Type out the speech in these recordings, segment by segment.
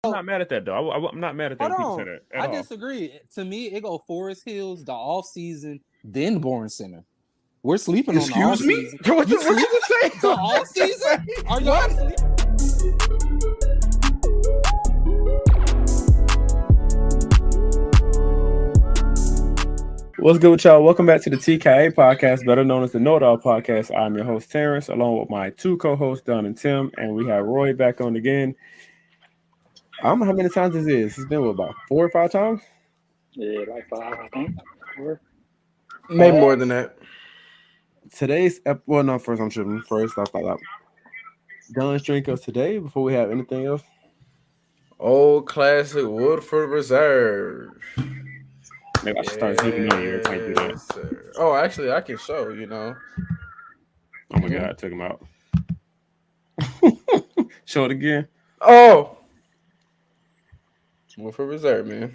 I'm not mad at that though. I'm not mad at that when people say that at all. Disagree. To me, it go Forest Hills, the off season, then Bourne Center. We're sleeping on the off season. What you say? The off season? Are y'all sleeping? What's good with y'all? Welcome back to the TKA podcast, better known as the Know It All podcast. I'm your host Terrence, along with my two co-hosts Don and Tim, and we have Roy back on again. I don't know how many times this is. It's been about 4 or 5 times. Yeah, like 5, I think. Maybe more than that. Today's first I'm tripping. First, I thought out. Don's drink us today before we have anything else. Old classic Woodford Reserve. Maybe I should start drinking on you every time you do that. Sir. Oh, actually, I can show, you know. Oh my God, I took him out. Show it again. Oh! Woodford Reserve, man.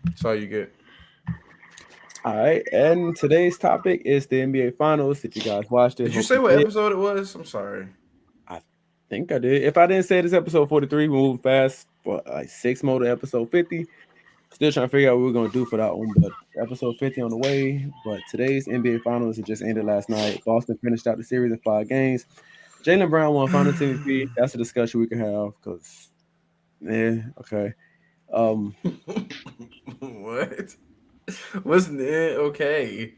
That's all you get. All right, and today's topic is the NBA Finals. If you guys watched it, did you say what episode it was? I'm sorry. I think I did. If I didn't say this episode 43, we're moving fast for like 6 more to episode 50. Still trying to figure out what we're gonna do for that one, but episode 50 on the way. But today's NBA Finals, it just ended last night. Boston finished out the series in 5 games. Jaylen Brown won Finals MVP. That's a discussion we can have because, okay. What? Wasn't it okay?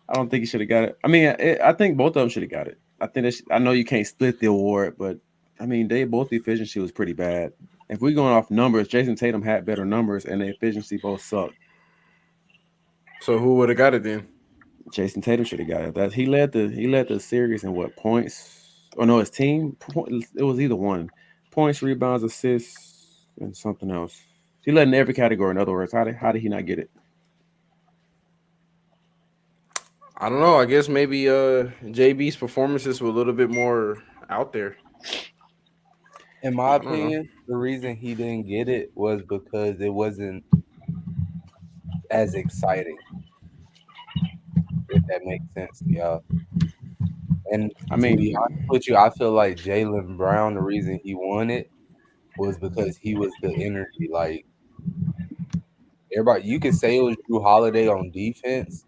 I don't think he should have got it. I mean, I think both of them should have got it. I think I know you can't split the award, but I mean, both the efficiency was pretty bad. If we're going off numbers, Jason Tatum had better numbers, and the efficiency both sucked. So who would have got it then? Jason Tatum should have got it. That he led the series in what points? Oh no, his team. It was either one points, rebounds, assists, and something else. He led in every category. In other words, how did he not get it? I don't know. I guess maybe JB's performances were a little bit more out there. In my opinion, the reason he didn't get it was because it wasn't as exciting. If that makes sense to y'all. And I mean, to be honest with you, I feel like Jaylen Brown, the reason he won it was because he was the energy. Like everybody, you could say it was Drew Holiday on defense,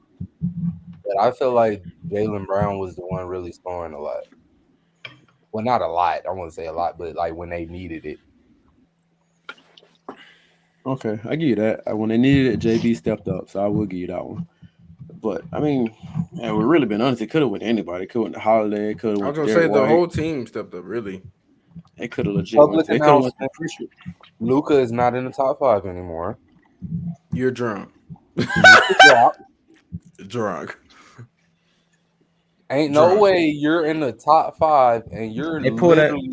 but I feel like Jaylen Brown was the one really scoring a lot. Well, not a lot. I won't say a lot, but like when they needed it. Okay, I give you that. When they needed it, JB stepped up, so I will give you that one. But I mean, we've really been honest. It could have went anybody. It could have went to Holiday. It could have. I was gonna say the whole team stepped up. Really, it could have legit. It could have. Luka is not in the top 5 anymore. You're drunk. Drunk. Ain't no way you're in the top 5 and you're literally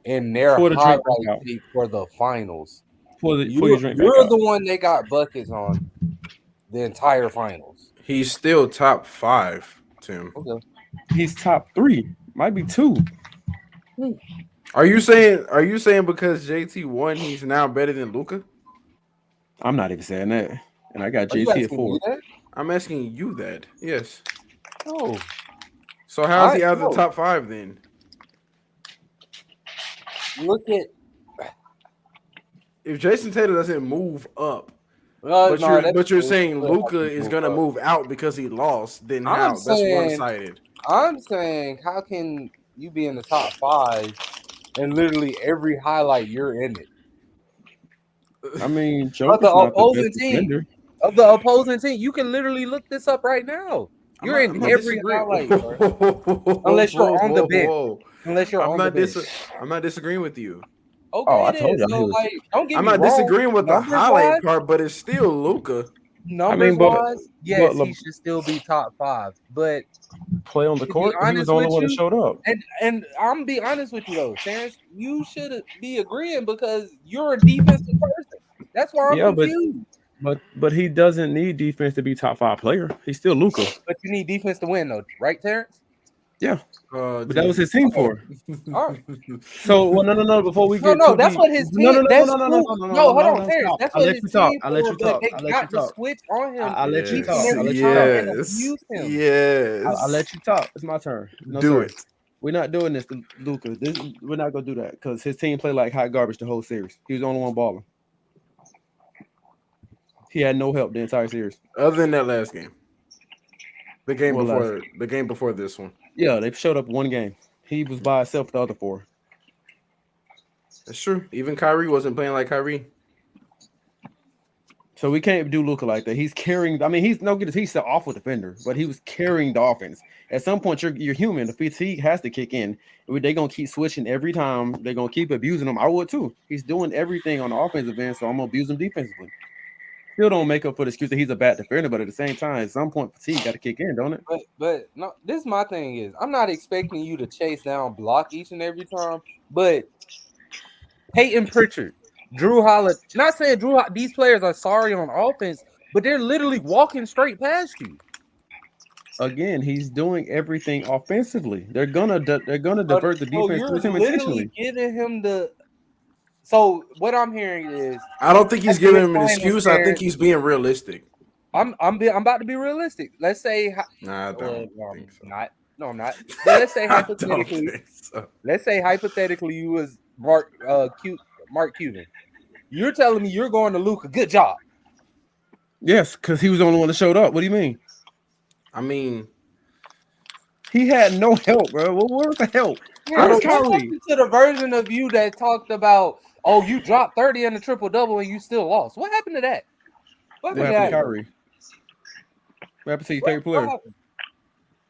in their highlight tape for the finals. You're the one they got buckets on the entire finals. He's still top 5, Tim. Okay. He's top 3. Might be 2. Are you saying because JT won, he's now better than Luka? I'm not even saying that. And I got JT at 4. I'm asking you that. Yes. Oh. So how's he out of the top 5 then? Look at if Jason Tatum doesn't move up, but you're saying Luka is gonna move out because he lost, then how? That's one-sided. I'm saying, how can you be in the top 5 and literally every highlight you're in it? I mean, of the opposing team. Of the opposing team, you can literally look this up right now. You're in every highlight, unless you're on the bench. Unless you're on the bench. I'm not disagreeing with you. Okay, I told you. So, like, don't get I'm me not wrong. disagreeing with the highlight part, but it's still Luka. Numbers-wise, yes, he should still be top 5. But play on the court, he was the only one that showed up. And I'm gonna be honest with you though, Terrence, you should be agreeing because you're a defensive person. That's why I'm confused. But he doesn't need defense to be top 5 player. He's still Luka. But you need defense to win, though, right, Terrence? Yeah. But that was his team for. All right. So no. Before we get that's what his team. No, hold on, Terrence. That's what his team. I'll let you talk. They got to switch on him. I'll let you talk. Yes. I'll let you talk. It's my turn. Do it. We're not doing this to Luka. We're not gonna do that because his team played like hot garbage the whole series. He was the only one balling. He had no help the entire series. Other than that last game. The game before this one. Yeah, they showed up one game. He was by himself with the other 4. That's true. Even Kyrie wasn't playing like Kyrie. So we can't do Luka like that. He's carrying. I mean, he's no good. He's an awful defender, but he was carrying the offense. At some point, you're human. The fatigue has to kick in. They're gonna keep switching every time. They're gonna keep abusing him. I would too. He's doing everything on the offensive end, so I'm gonna abuse him defensively. Still don't make up for the excuse that he's a bad defender, but at the same time, at some point, fatigue got to kick in, don't it? But no, this is my thing is I'm not expecting you to chase down block each and every time, but Peyton Pritchard, Drew Holiday, not saying these players are sorry on offense, but they're literally walking straight past you. Again, he's doing everything offensively. They're gonna divert the defense to him intentionally. Giving him the. So what I'm hearing is, I don't think he's giving him an excuse. I think he's being realistic. I'm about to be realistic. Let's say, I don't think so. I'm not. But let's say hypothetically, let's say hypothetically you was Mark Cuban. You're telling me you're going to Luka. Good job. Yes, because he was the only one that showed up. What do you mean? I mean, he had no help, bro. What was the help? What happened to the version of you that talked about, oh, you dropped 30 in the triple-double and you still lost? What happened to that? What happened to Kyrie? What happened to your favorite player?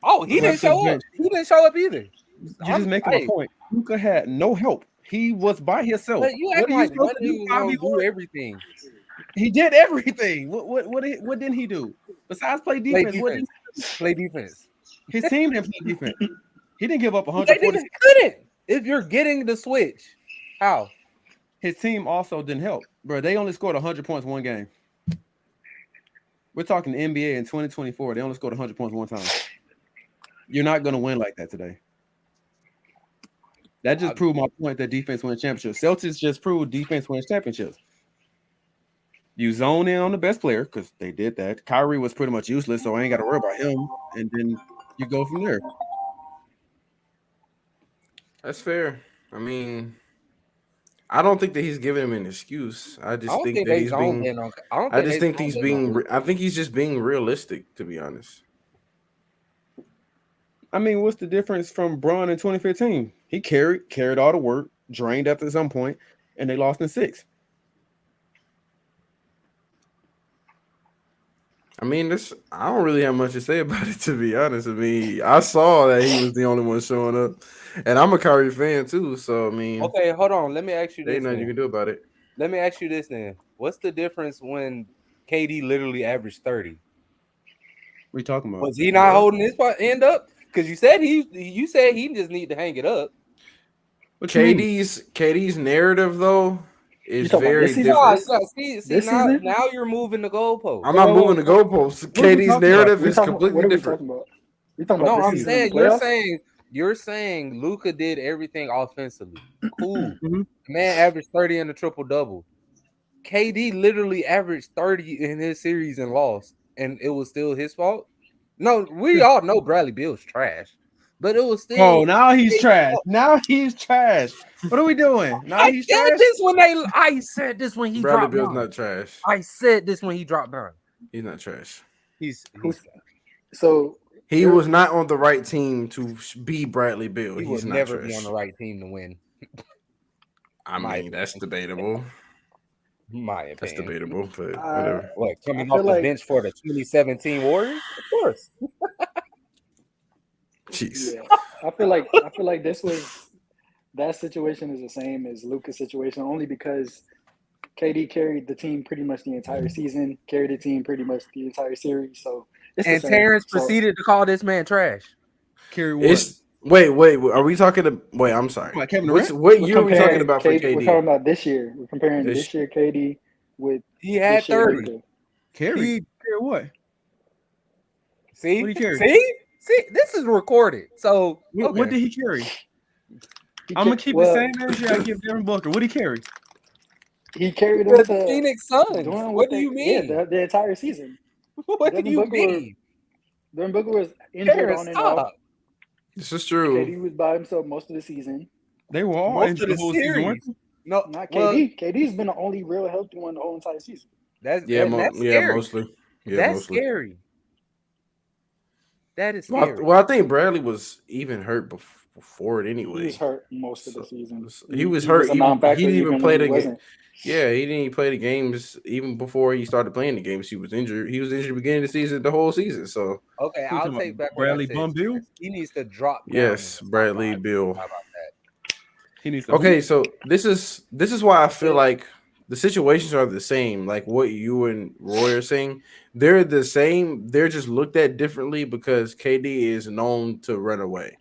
Oh, he didn't show up. He didn't show up either. You're just making a point. Luka had no help. He was by himself. But you act like he was do everything. He did everything. What didn't he do? Besides play defense. Play defense. His team didn't play defense. He didn't give up 140. They couldn't. If you're getting the switch, how? His team also didn't help, bro. They only scored 100 points one game. We're talking the NBA in 2024. They only scored 100 points one time. You're not going to win like that today. That just proved my point that defense wins championships. Celtics just proved defense wins championships. You zone in on the best player because they did that. Kyrie was pretty much useless, so I ain't got to worry about him. And then you go from there. That's fair. I mean, I don't think that he's giving him an excuse. I just think that he's being. I just think he's being. I think he's just being realistic, to be honest. I mean, what's the difference from Bron in 2015? He carried all the work, drained after some point, and they lost in 6. I mean, I don't really have much to say about it, to be honest. I mean, I saw that he was the only one showing up, and I'm a Kyrie fan too. So I mean, okay, hold on. Let me ask you this. Ain't nothing you can do about it. Let me ask you this then. What's the difference when KD literally averaged 30? What are you talking about? Was he not holding his end up? Because you said he just need to hang it up. KD's narrative though is very different. Now you're moving the goalpost. I'm not moving the goalpost. KD's narrative is completely different. No, I'm saying you're saying Luka did everything offensively. Cool. Mm-hmm. Man averaged 30 in the triple-double. KD literally averaged 30 in his series and lost, and it was still his fault. No, we all know Bradley Beal's trash, but it was still. Oh, now he's trash. Now he's trash. What are we doing? Now he's trash. I said this when he Bradley dropped. Beal's not trash. I said this when he dropped down. He's not trash. So he was not on the right team to be Bradley Beal. He's not never trash. be on the right team to win. I mean, that's debatable. My opinion. That's debatable, but whatever. What, coming off the bench for the 2017 Warriors? Of course. Jeez. Yeah. I feel like that situation is the same as Luka's situation, only because KD carried the team pretty much the entire season, carried the team pretty much the entire series. So and Terrence proceeded to call this man trash. Carry what? Wait. Are we talking? Wait, I'm sorry. What year are we talking about for KD? We're talking about this year. We're comparing this year KD with. He had 30. Carry what? See? What did he carry? See, this is recorded. So what did he carry? I'm gonna keep the same energy I give Devin Booker. What did he carry? He carried the Phoenix Suns. What do you mean? Yeah, the entire season. What do you mean? Devin Booker was injured on and off. This is true. KD was by himself most of the season. They were all Most into of the the whole season, weren't series. they? No, Not well, KD. KD's been the only real healthy one the whole entire season. that's Mostly. Yeah, that's mostly. scary. That is Well, scary. I think Bradley was even hurt before it anyway. He was hurt most of the season. He was hurt. Was a non-factor He didn't even play when he the game. wasn't. Yeah, he didn't even play the games even before he started playing the games. He was injured. He was injured beginning of the season, the whole season. So Okay, Who you I'll talking take about? back what I Bradley said. Bum Bill? He needs to drop down. yes, in the top Bradley five. Bill. How about that? He needs to Okay, so this is why I feel like the situations are the same. Like what you and Roy are saying, they're the same. They're just looked at differently because KD is known to run away.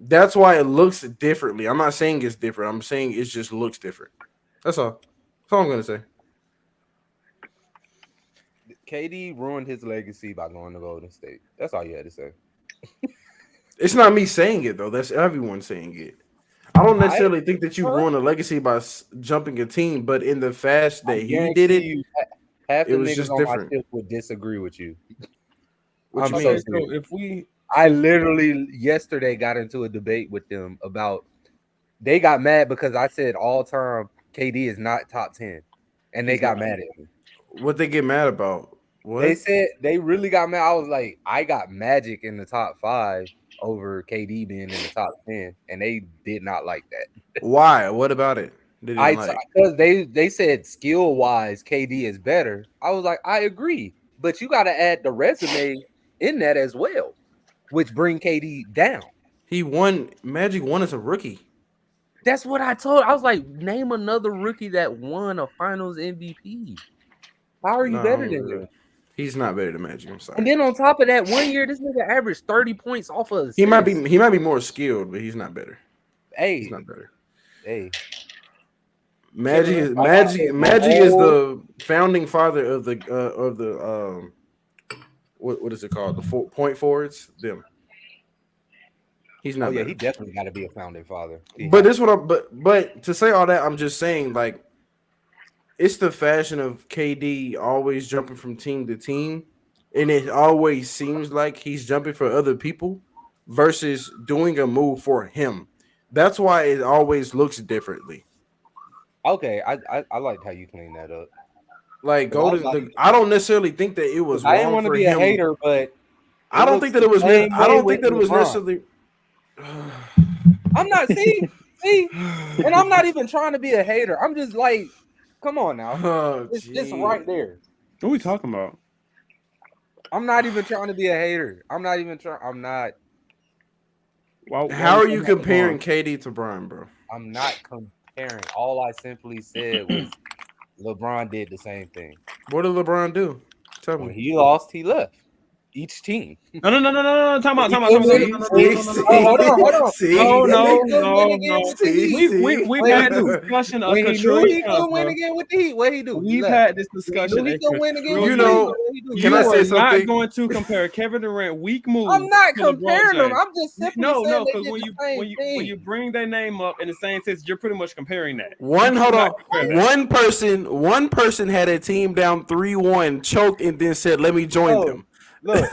That's why it looks differently. I'm not saying it's different. I'm saying it just looks different. That's all. That's all I'm gonna say. KD ruined his legacy by going to Golden State. That's all you had to say. It's not me saying it though. That's everyone saying it. I don't necessarily think that you ruin a legacy by jumping a team, but in the fast that he did it, half the it was niggas just on different. my ship would disagree with you. What I'm you so mean? So serious. if we I literally yesterday got into a debate with them about they got mad because I said all time KD is not top 10. And they got mad at me. What they get mad about? What? They said they really got mad. I was like, I got Magic in the top 5 over KD being in the top 10, and they did not like that. Why? What about it? They didn't like? Because they said skill wise KD is better. I was like, I agree, but you got to add the resume in that as well, which bring KD down. He won. Magic won as a rookie. That's what I told. I was like, name another rookie that won a Finals MVP. How are you better than him? He's not better than Magic. I'm sorry. And then on top of that, 1 year this nigga averaged 30 points off of. He might be more skilled, but he's not better. Hey, he's not better. Hey, Magic is the founding father of the what is it called? The point forwards. Them. He's not. Oh yeah, better. he definitely got to be a founding father. But this what I'm. But to say all that, I'm just saying like. It's the fashion of KD always jumping from team to team, and it always seems like he's jumping for other people versus doing a move for him. That's why it always looks differently. Okay, I liked how you cleaned that up. Like I don't necessarily think that it was. I didn't want to be a hater, but I don't think that it was. I don't think that it was necessarily. I'm not see, and I'm not even trying to be a hater. I'm just like. Come on now. It's just right there. What are we talking about? I'm not even trying to be a hater. I'm not. How are you comparing KD to Bron, bro? I'm not comparing. All I simply said was LeBron did the same thing. What did LeBron do? Tell me. When he lost, he left. Each team. No. Time out. Hold on. We've had this discussion. When he knew he could win again with the Heat, what he do? We've had this discussion. He could win again. You know, can I say something? Not going to compare Kevin Durant weak move. I'm not comparing them. I'm just simply saying because when you bring their name up in the same sense, you're pretty much comparing that. One person had a team down 3-1, choked, and then said, "Let me join them." Look,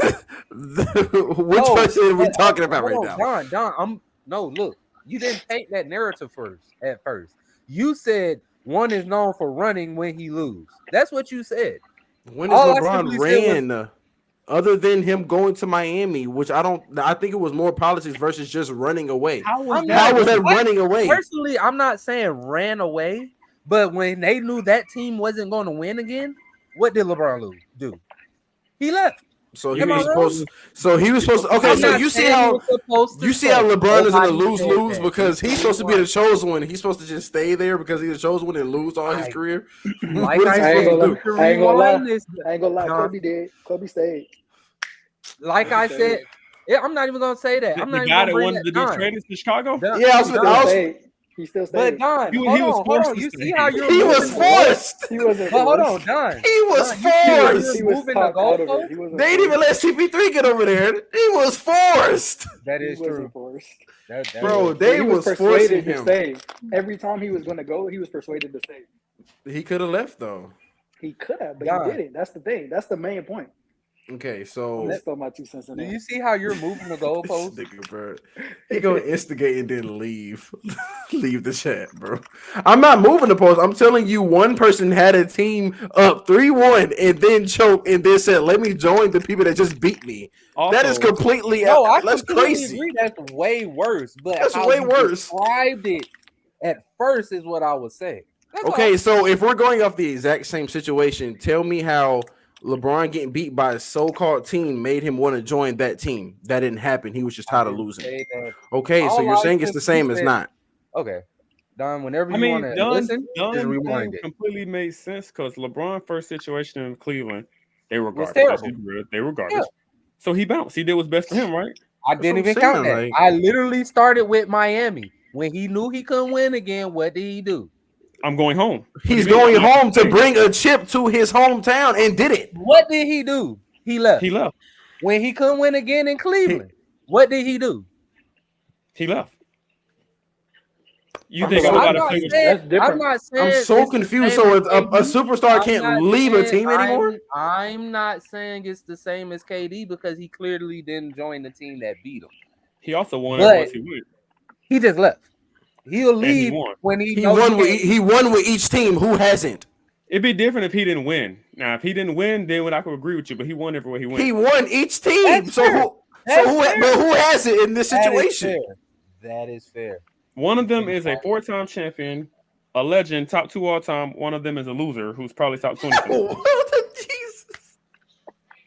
which person are we talking about right now? Don, look, you didn't take that narrative at first. You said one is known for running when he lose. That's what you said. When is LeBron ran? Other than him going to Miami, which I think it was more politics versus just running away. How was that running away? Personally, I'm not saying ran away, but when they knew that team wasn't going to win again, what did LeBron do? He left. So he was supposed. To. Okay, so you see how LeBron is in a lose because he's supposed to be the chosen one. He's supposed to just stay there because he's the chosen one and lose all his career. I ain't gonna lie. Kobe stayed. Like I said, I'm not even gonna say that. I'm not even gonna bring that. The guy that wanted to be traded to Chicago. He still stayed. But Don, hold on. You see how you're he was forced. He wasn't. But hold on, Don. He was forced. He was moving the goalpost. They didn't even let CP3 get over there. He was forced. That is true. Bro, they was persuaded to stay. Every time he was going to go, he was persuaded to stay. He could have left though. He could have, but he didn't. That's the thing. That's the main point. Okay, I'm so gonna throw my 2 cents in Do there. you see how you're moving the this goalposts? nigga, bro. He gonna instigate and then leave. Leave the chat, bro. I'm not moving the post. I'm telling you, one person had a team up 3-1 and then choked and then said, "Let me join the people that just beat me." That is Also, completely No, I that's completely crazy. agree. That's way worse. But That's how way you worse. described it at first is what I was saying. That's Okay, all. so if we're going off the exact same situation, tell me how LeBron getting beat by a so-called team made him want to join that team. That didn't happen. He was just I tired of didn't losing. say that. Okay, so All you're I saying it's the since you same as said not. okay, Don. Whenever I you want mean, to Dunn listen, just Dunn rewind thing it. completely made sense because LeBron first situation in Cleveland, they were Was garbage. Let's terrible. be real, they were Yeah, garbage. So he bounced. He did what's best for him, right? I That's what didn't I'm even count saying. that. Like I literally started with Miami. When he knew he couldn't win again, what did he do? I'm going home. What do you he's mean? going I'm not home to saying. bring a chip to his hometown and did it. What did he do? He left. He left. When he couldn't win again in He, Cleveland, what did he do? He left. You I think feel I'm like I'm about to not finish? saying that's different. I'm it's so the confused. same So as a KD. superstar I'm can't not leave a saying team anymore? I'm not saying it's the same as KD because he clearly didn't join the team that beat him. He also won every But once he went, he just left. He'll and he leave won. when he He know he won with can't. he won with each team. Who hasn't? It'd be different if he didn't win. Now, if he didn't win, then I could agree with you. But he won everywhere he went. He won each team. That's So fair. who? That's But fair. who has it in this That is situation? fair. That is fair. One of You them can't is a fight. 4-time champion, a legend, top 2 all time. One of them is a loser who's probably top 20 for this. Jesus,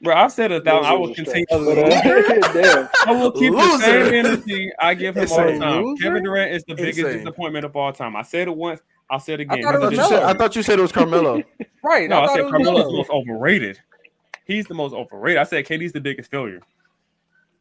Bro, I've said it 1,000. I Losers will are continue. stretch. A But loser? damn. I will keep the same loser. energy I give him all A the Insane. time. loser? Kevin Durant is the biggest Insane. disappointment of all time. I said it once. I'll say it I again. thought He's it a was disappointment. I thought you said it was Carmelo. Right. No, I I thought said it was Carmelo's the Melo. most overrated. He's the most overrated. I said KD's the biggest failure.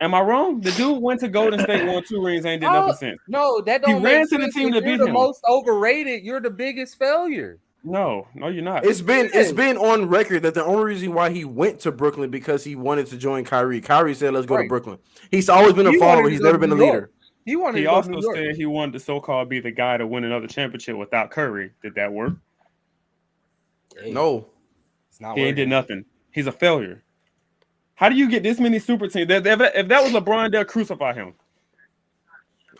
Am I wrong? The dude went to Golden State, won 2 rings, ain't did nothing since. No, that He don't make ran to the sense. team If to you're beat the him. most overrated, you're the biggest failure. No, you're not. It's Yes. been on record that the only reason why he went to Brooklyn because he wanted to join Kyrie. Kyrie said, "Let's go to Right. Brooklyn." He's always been a He wanted follower. to He's go never to been a New York. leader. He wanted He to go to also New York. said he wanted to so-called be the guy to win another championship without Curry. Did that work? Hey, No, it's not He ain't did working. nothing. He's a failure. How do you get this many super teams? If that was LeBron, they'll crucify him.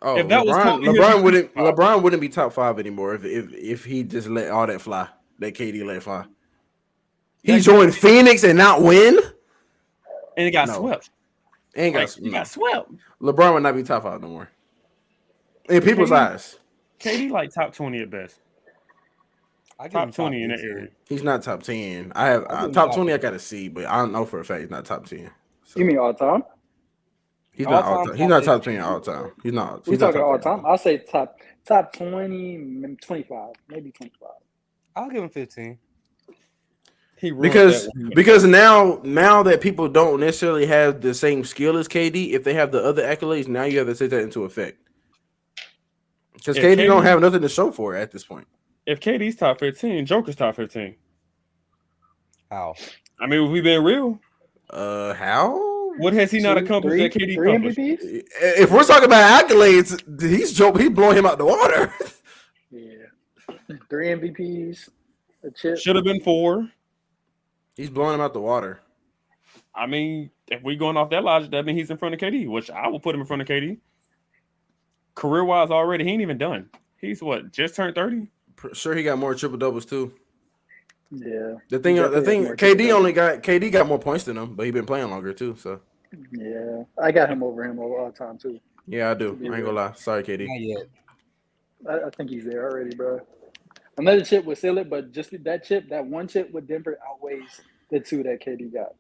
oh If that was Kobe, he'll be crucified. LeBron wouldn't be top 5 anymore if he just let all that fly. That KD let fly. He That joined Phoenix and not win. and he got No, swept. ain't Like got he no. got swept. LeBron would not be top 5 no more in people's KD, eyes. KD like top 20 at best. I give him Top top 20 in that 15. area. He's not top 10. I have I give him top top 20. I 15. got to see, but I don't know for a fact he's not top 10. So You mean all time? he's All not all time time. He's not top 10 15. all time. He's not. We He's not talking top all 10 all time? time. I'll say top 20, 25, maybe 25. I'll give him 15. He ruined that when he went Because to- now that people don't necessarily have the same skill as KD, if they have the other accolades, now you have to take that into effect. Because If KD don't KD have nothing to show for it at this point. if KD's top 15, Joker's top 15. How? I mean, if we been real, How? what has he not accomplished that KD three accomplished? MVPs? If we're talking about accolades, he's blowing him out the water. Yeah, 3 MVPs, a chip. Should have been 4. He's blowing him out the water. I mean, if we going off that logic, that means he's in front of KD, which I will put him in front of KD. Career-wise already, he ain't even done. He's what, just turned 30? Sure, he got more triple doubles too. Yeah, The thing, definitely has more KD got more points than him, but he been playing longer too. So yeah. I got him over all time too. yeah, I do. I ain't gonna lie. Sorry, KD. Not yet. I think he's there already, bro. Another chip would seal it, but just that one chip with Denver outweighs the 2 that KD got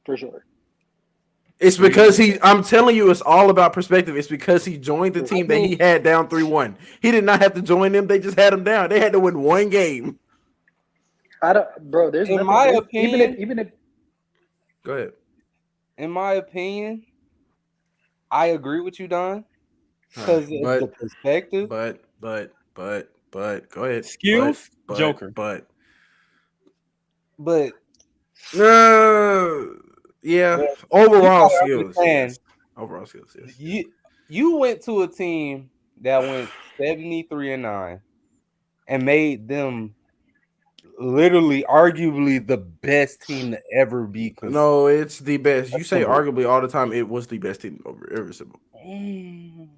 for sure. It's because I'm telling you, it's all about perspective. It's because he joined the team that he had down 3-1. He did not have to join them. They just had him down. They had to win one game. Bro, there's In nothing. my opinion, even if Go ahead. in my opinion, I agree with you, Don. Because But- the perspective. But go ahead. Skills, Joker. But No. Yeah. But Overall you gotta skills. understand, Yes. Overall skills. Yes. you went to a team that went 73-9 and made them literally, arguably the best team to ever be. No, it's the best. You say arguably all the time. It was the best team ever assembled.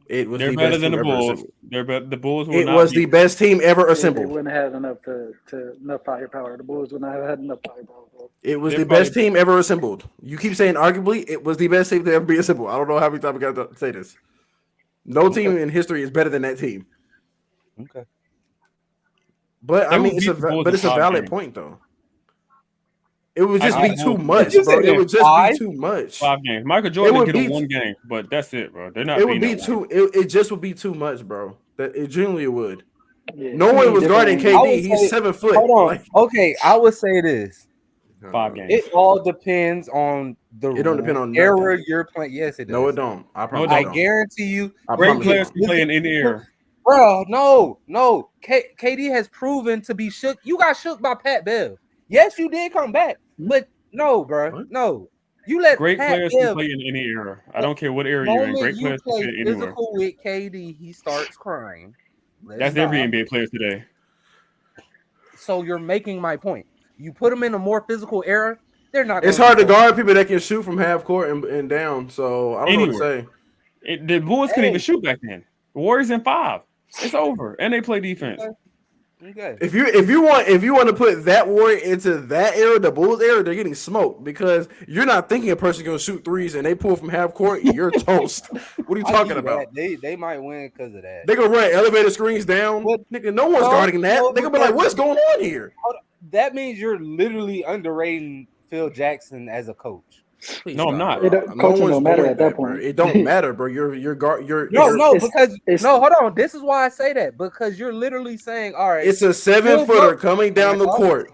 It was They're the better best than team the ever Bulls. assembled. They're the Bulls. It was the best team ever Yeah, they assembled. wouldn't have had enough to enough firepower. The Bulls would not have had enough firepower. Bro. It was They're the best team ever assembled. You keep saying arguably, it was the best team to ever be assembled. I don't know how many times we got to say this. No team in history is better than that team. Okay. But They I would mean, beat the Bulls it's a in 5 valid games. point though. It would just I be too know. much, You bro. said It would just five? be too much. 5 games. Michael Jordan would get him be 1 game, but that's it, bro. They're not. It would be beating that too. It just would be too much, bro. That it genuinely would. Yeah, No too one many was guarding different- I would KD. He's say- 7 foot. Hold on. Like, Okay, I would say this. 5 games. It all depends on the It don't depend on era nothing. you're playing. Yes, it does. No, it don't. I promise. No, it I don't. guarantee you. I Great promise you players don't. can play in any era. Bro, no. KD has proven to be shook. You got shook by Pat Bev. Yes, you did come back, but no, bro, What? no. You let Great Pat players can Bev. play in any era. I don't care what era The you're in. moment Great you players can play play anywhere. physical with KD, he starts crying. That's every NBA player today. So you're making my point. You put them in a more physical era, they're not. It's gonna hard be to guard people that can shoot from half court and down. So I don't know what to say. The Bulls couldn't even Hey. shoot back then. The Warriors in 5. It's over, and they play defense. Okay. If you want to put that Warrior into that era, the Bulls era, they're getting smoked because you're not thinking a person gonna shoot threes and they pull from half court. You're toast. What are you I talking give you about? that. They might win because of that. They gonna run elevator screens down. But- Nigga, no one's No, guarding that. no, They gonna be like, because- what's going on here? That means you're literally underrating Phil Jackson as a coach. Please No, I'm stop, not. bro. Coaching don't matter doing at that bro. point. It don't matter, bro. You're No, it's- because it's- no, hold on. This is why I say that because you're literally saying, all right, It's a 7-footer coming down the court.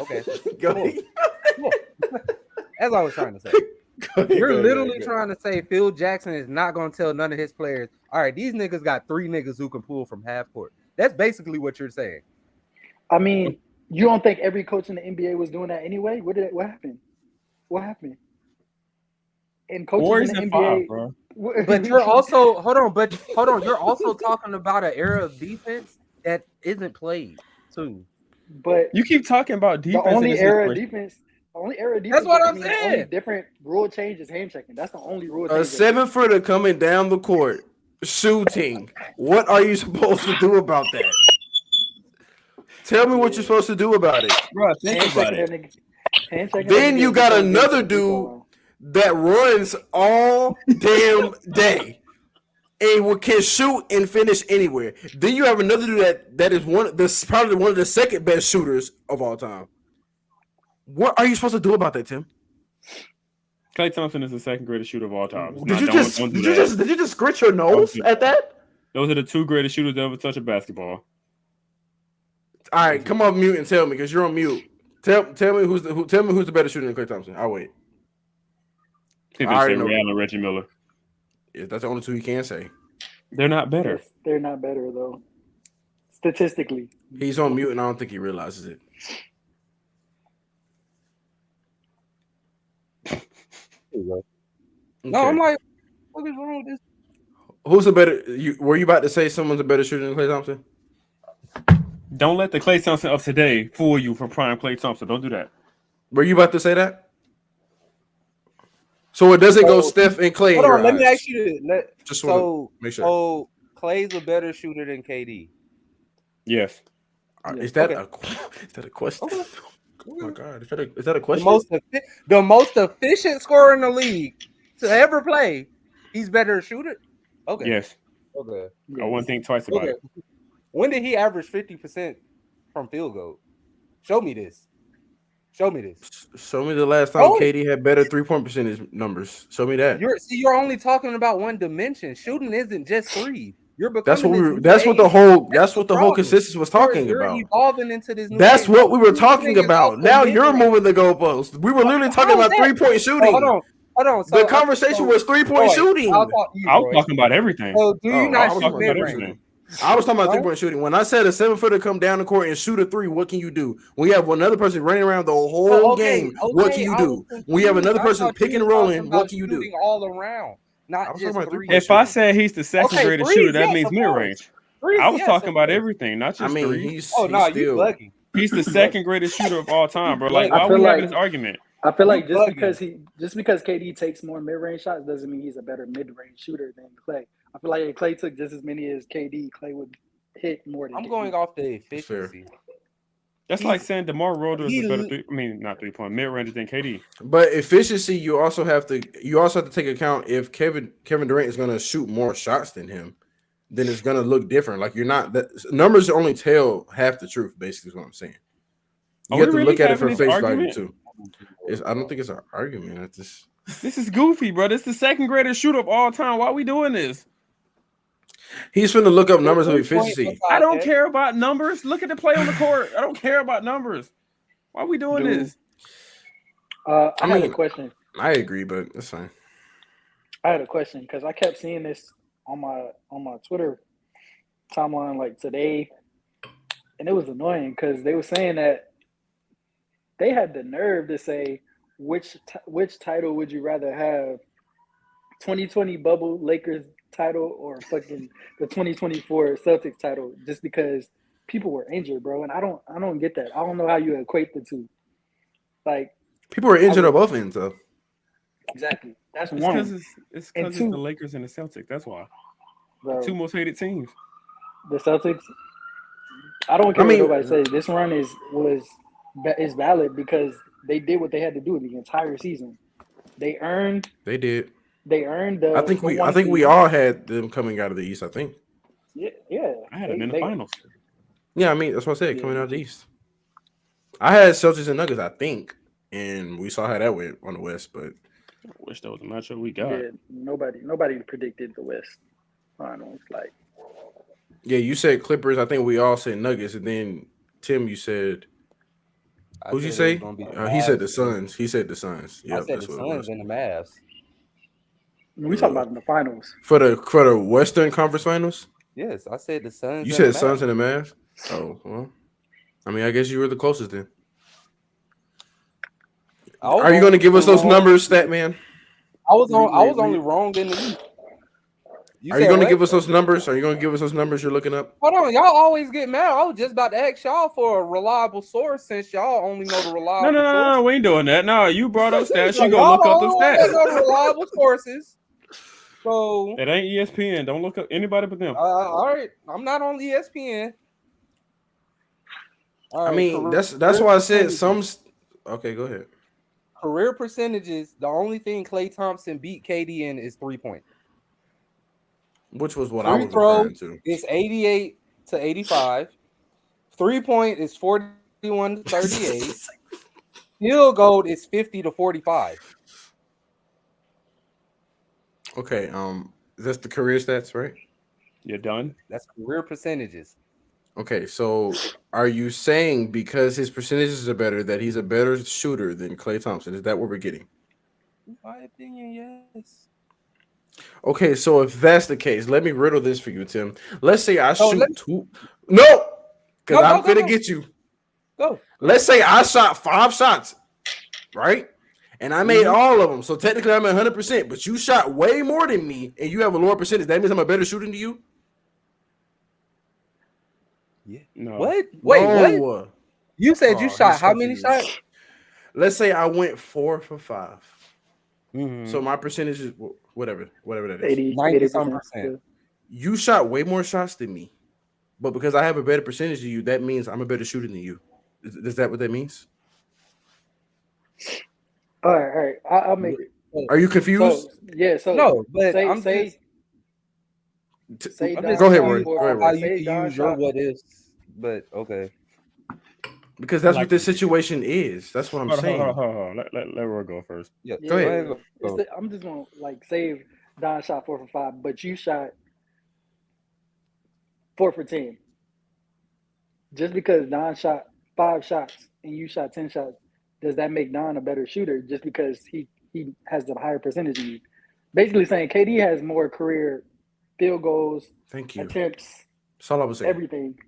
okay. Go Cool. ahead. Cool. As I was trying to say, you're literally trying to say Phil Jackson is not going to tell none of his players, all right, these niggas got 3 niggas who can pull from half court. That's basically what you're saying. I mean, you don't think every coach in the NBA was doing that anyway? What happened? What happened? And coaches Warriors in the in NBA, 5, bro. But you're also hold on. You're also talking about an era of defense that isn't played too. But You keep talking about defense. the only in this era of situation. defense, the only era of defense. That's what I I'm mean, saying. The only different rule change is hand checking. That's the only rule. A change. 7-footer coming down the court, shooting. What are you supposed to do about that? Tell me what you're supposed to do about it. Bro, think Hand about checking it. that nigga. Hand checking Then that you nigga got because another it's people, dude that runs all damn day and can shoot and finish anywhere. Then you have another dude that is probably one of the second best shooters of all time. What are you supposed to do about that, Tim? Klay Thompson is the second greatest shooter of all time. Did you just scratch your nose at that? Those are the 2 greatest shooters to ever touch a basketball. All right, come off mute and tell me because you're on mute. Tell me who's the better shooter than Klay Thompson. I'll wait. I think I they already say know. Ray Allen, Reggie Miller. Yeah, that's the only 2 you can say. They're not better. They're not better though. Statistically, He's on mute and I don't think he realizes it. No, Okay. I'm like, what is wrong with this? Who's a better? Were you about to say someone's a better shooter than Klay Thompson? Don't let the Klay Thompson of today fool you for prime Klay Thompson. Don't do that. Were you about to say that? So it doesn't go So- Steph and Klay. in Hold your on, let me eyes. ask you this. Just want So, to make sure. so Clay's a better shooter than KD. Yes. Is that okay. is that a question? Okay. Oh my god, is that a The question? most efficient scorer in the league to ever play. He's better shooter. Okay. Yes. Okay. I wouldn't think twice about Okay. it. When did he average 50% from field goal? Show me this. Show me this. Show me the last time Oh. KD had better 3-point percentage numbers. Show me that. You're only talking about one dimension. Shooting isn't just 3. You're becoming That's what this we. new That's what age. the whole. That's That's what the the whole problem. consensus was talking You're about. evolving into this new That's age. what we were talking Shooting is about. also Now you're mid-range. moving the goalposts. We were literally talking How is about that? 3-point shooting. Hold on. The conversation was 3-point shooting. I'll talk to you, I was Roy. talking about everything. So do you Oh, I not was shoot talking about mid range? everything. I was talking about Huh? 3-point shooting. When I said a 7-footer come down the court and shoot a 3, what can you do? When you have another person running around the whole game, what can you do? When you have another person pick and rolling, what can you do? All around, I not was just talking about 3. three-point If I said he's the second greatest threes, shooter, that yes, means of mid course. range. Threes, I was yes, talking of about course. everything, not I just mean, three. he's Oh no, you still. bugging. He's the second greatest shooter of all time, bro. Like, I why feel we like- having this argument? I feel like You just because KD takes more mid-range shots doesn't mean he's a better mid-range shooter than Clay. I feel like if Clay took just as many as KD, Clay would hit more than I'm KD. going off the That's fair. efficiency. That's like saying DeMar Roder is he a better li- not 3-point mid-range than KD. But efficiency, you also have to take account if Kevin Durant is going to shoot more shots than him, then it's going to look different. Like you're not that numbers only tell half the truth. Basically, is what I'm saying. You Are have we to really look at it for having this face value argument? too. I don't think it's an argument. I just This is goofy, bro. This is the second greatest shooter of all time. Why are we doing this? he's finna look up numbers of efficiency. I don't care about numbers. Look at the play on the court. I don't care about numbers. Why are we doing Dude. this? I had a mean- question. I agree, but that's fine. I had a question because I kept seeing this on my Twitter timeline like today, and it was annoying because they were saying that they had the nerve to say which title would you rather have, 2020 bubble Lakers title or fucking the 2024 Celtics title, just because people were injured, bro, and I don't get that. I don't know how you equate the two. Like People are injured on both ends, though. exactly, that's It's one, because it's And the two- Lakers and the Celtics. That's why. bro. Two most hated teams. The Celtics. I don't care I mean- what nobody says. This run is valid because they did what they had to do the entire season. They earned They did. the. I think the one we seed. all had them coming out of the East. I think. Yeah. I had them in the finals. Yeah, I mean that's what I said. Yeah. Coming out of the East, I had Celtics and Nuggets. I think, and we saw how that went on the West. But I wish that was a matchup we got. Yeah, nobody predicted the West finals. Like yeah, you said Clippers. I think we all said Nuggets, and then Tim, you said I who'd you said it was say? gonna be the He said the Mavs. Suns. He said the Suns. I Yep, said that's the what it was. Suns and the Mavs. we talking about in the finals. For the Western Conference Finals. Yes, I said the Suns. You and said the Suns Mavs. and the Mavs. Oh well, I mean, I guess you were the closest then. Are you going to give us those numbers, Stat Man? I was only wrong in the East. Are you going to give us those numbers? Are you going to give us those numbers you're looking up? Hold on, y'all always get mad. I was just about to ask y'all for a reliable source since y'all only know the reliable No, we ain't doing that. No, you brought up stats. So You go y'all look up the the only ones that stats. know the reliable sources. So It ain't ESPN. Don't look up anybody but them. all right, I'm not on ESPN. All I right, mean, career that's why I said percentages. Okay, go ahead. Career percentages. The only thing Klay Thompson beat KD in is 3-point. Which was what I Free was throw referring to. is 88 to 85. 3-point is 41 to 38. Field goal is 50 to 45. Okay, that's the career stats, right? You're done. That's career percentages. Okay, so are you saying because his percentages are better that he's a better shooter than Klay Thompson? Is that what we're getting? In my opinion, yes. Okay, so if that's the case, let me riddle this for you, Tim. Let's say I No, shoot let- two. No, because No, I'm go, gonna go. get you. Go. Let's say I shot 5 shots, right? And I made all of them. So technically I'm at 100%, but you shot way more than me and you have a lower percentage. That means I'm a better shooter than you? Yeah. No. What? Wait, what? No. You said you Oh, shot he's how many confused. shots? Let's say I went 4 for 5. Mm-hmm. So my percentage is whatever that is. 80, 90-some%. Yeah. You shot way more shots than me. But because I have a better percentage than you, that means I'm a better shooter than you. Is that what that means? All right. I'll make it. Are you confused? So No, but say I'm say just, say I'm Don just Go ahead, shot Roy. four- Go ahead, how Roy. you say can Don use your shot- what ifs, but okay. Because that's I like what this it. situation is. That's what I'm Hold saying. on. Let Roy go first. Yeah, Yeah, Go ahead. Go. I'm just gonna like say Don shot 4 for 5, but you shot 4 for 10. Just because Don shot 5 shots and you shot 10 shots, does that make Don a better shooter? Just because he has the higher percentage than you? Basically saying KD has more career field goals, Thank you. attempts, That's all I was saying. everything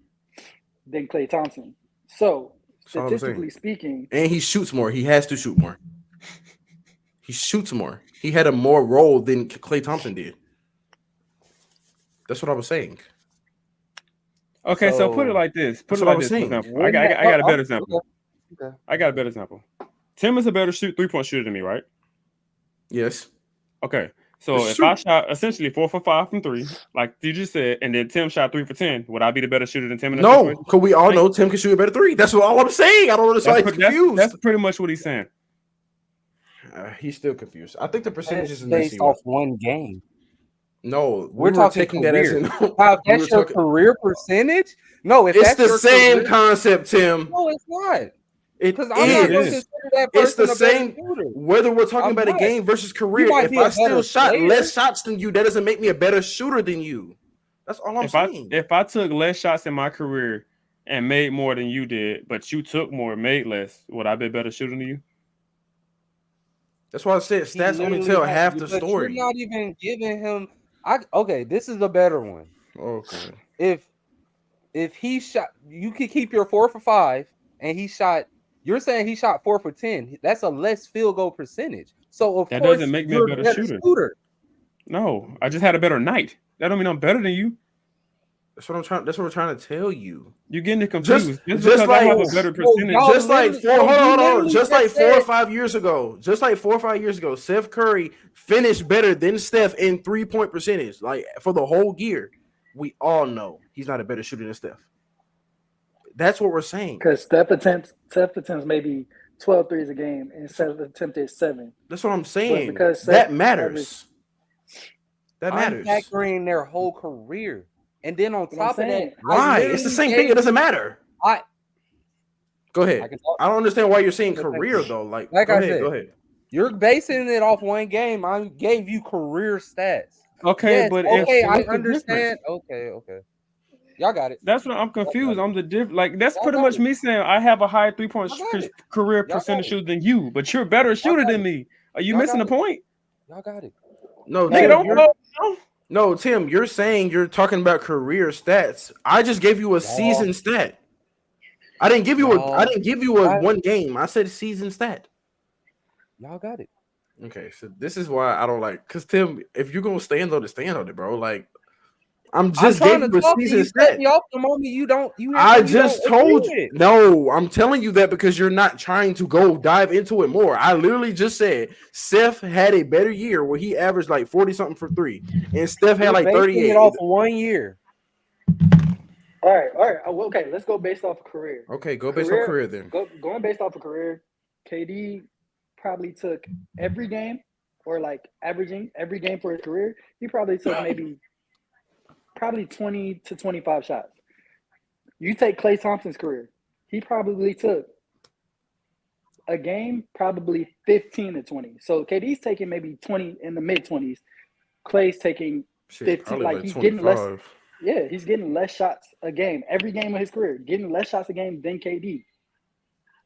than Klay Thompson. So That's all I was statistically saying. speaking, And he shoots more. He has to shoot more. He shoots more. He had a more role than Klay Thompson did. That's what I was saying. Okay, so put it like this. Put That's it what I like was this. For saying. example, I got a better example. Okay. I got a better example. Tim is a better 3-point shooter than me, right? Yes. Okay. So It's if true. I shot essentially 4 for 5 from 3, like you just said, and then Tim shot 3 for 10, would I be the better shooter than Tim in that No, situation? because we all know Tim can shoot a better three. That's all I'm saying. I don't understand why he's confused. That's pretty much what he's saying. He's still confused. I think the percentages is based messing off up. one game. No, We're talking taking that as career. in. Now, if that's your career percentage, no, if It's that's the your same career, concept, Tim. no, it's not. It Because I'm not going to is. consider that It's person the a better same. shooter. Whether we're talking I'm about a not. game versus career, might if be a I still better shot player. less shots than you, that doesn't make me a better shooter than you. That's all I'm saying. If I took less shots in my career and made more than you did, but you took more and made less, would I be a better shooter than you? That's why I said He stats only literally tell had- half the but story. You're not even giving him. Okay, this is a better one. Okay. If he shot, you could keep your 4 for 5, and he shot. You're saying he shot 4 for 10. That's a less field goal percentage. So of That course doesn't make me a you're better shooter. No, I just had a better night. That don't mean I'm better than you. That's what I'm trying to tell you. You're getting it confused. Just just because like- I have a better percentage. y'all Just like literally- four, no, hold you on. literally Just like just 4 or said- 5 years ago, Steph Curry finished better than Steph in 3-point percentage. Like for the whole year, we all know he's not a better shooter than Steph. That's what we're saying. Because Steph attempts maybe 12 threes a game, and Steph attempted 7. That's what I'm saying. because That Steph matters. That matters. I'm factoring their whole career, and then on What I'm top of that, saying. Why? It's the same thing. It doesn't matter. Go ahead. I don't understand why you're saying career though. Like go ahead. You're basing it off one game. I gave you career stats. Okay, Yes, but okay, I what's the understand. difference? Okay. Y'all got it. That's what I'm confused. I'm the diff. Like that's Y'all pretty got much it. me saying I have a higher 3-point Y'all got it. career Y'all percentage got it. shooter than you, but you're a better shooter got than it. me. Are you Y'all missing the got it. point? Y'all got it. No, Nigga, Tim, don't you're- fall down. no, Tim, you're saying you're talking about career stats. I just gave you a season stat. I didn't give you a one game. I said season stat. Y'all got it. Okay, so this is why I don't like because Tim, if you're gonna stand on it, bro. Like I'm just trying giving to you a talk to season you. stat. Cut me off the moment you don't. I just told you. No, I'm telling you that because you're not trying to go dive into it more. I literally just said Steph had a better year where he averaged like 40 something for 3, and Steph had like 38. It off of 1 year. All right. Okay, let's go based off of career. Okay, go based on career then. Going based off of career, KD probably took every game, or like averaging every game for his career. He probably took probably 20 to 25 shots. You take Klay Thompson's career, he probably took a game, probably 15 to 20. So KD's taking maybe 20 in the mid 20s. Klay's taking 15. Like he's 25. getting less. Yeah, he's getting less shots a game. Every game of his career, getting less shots a game than KD,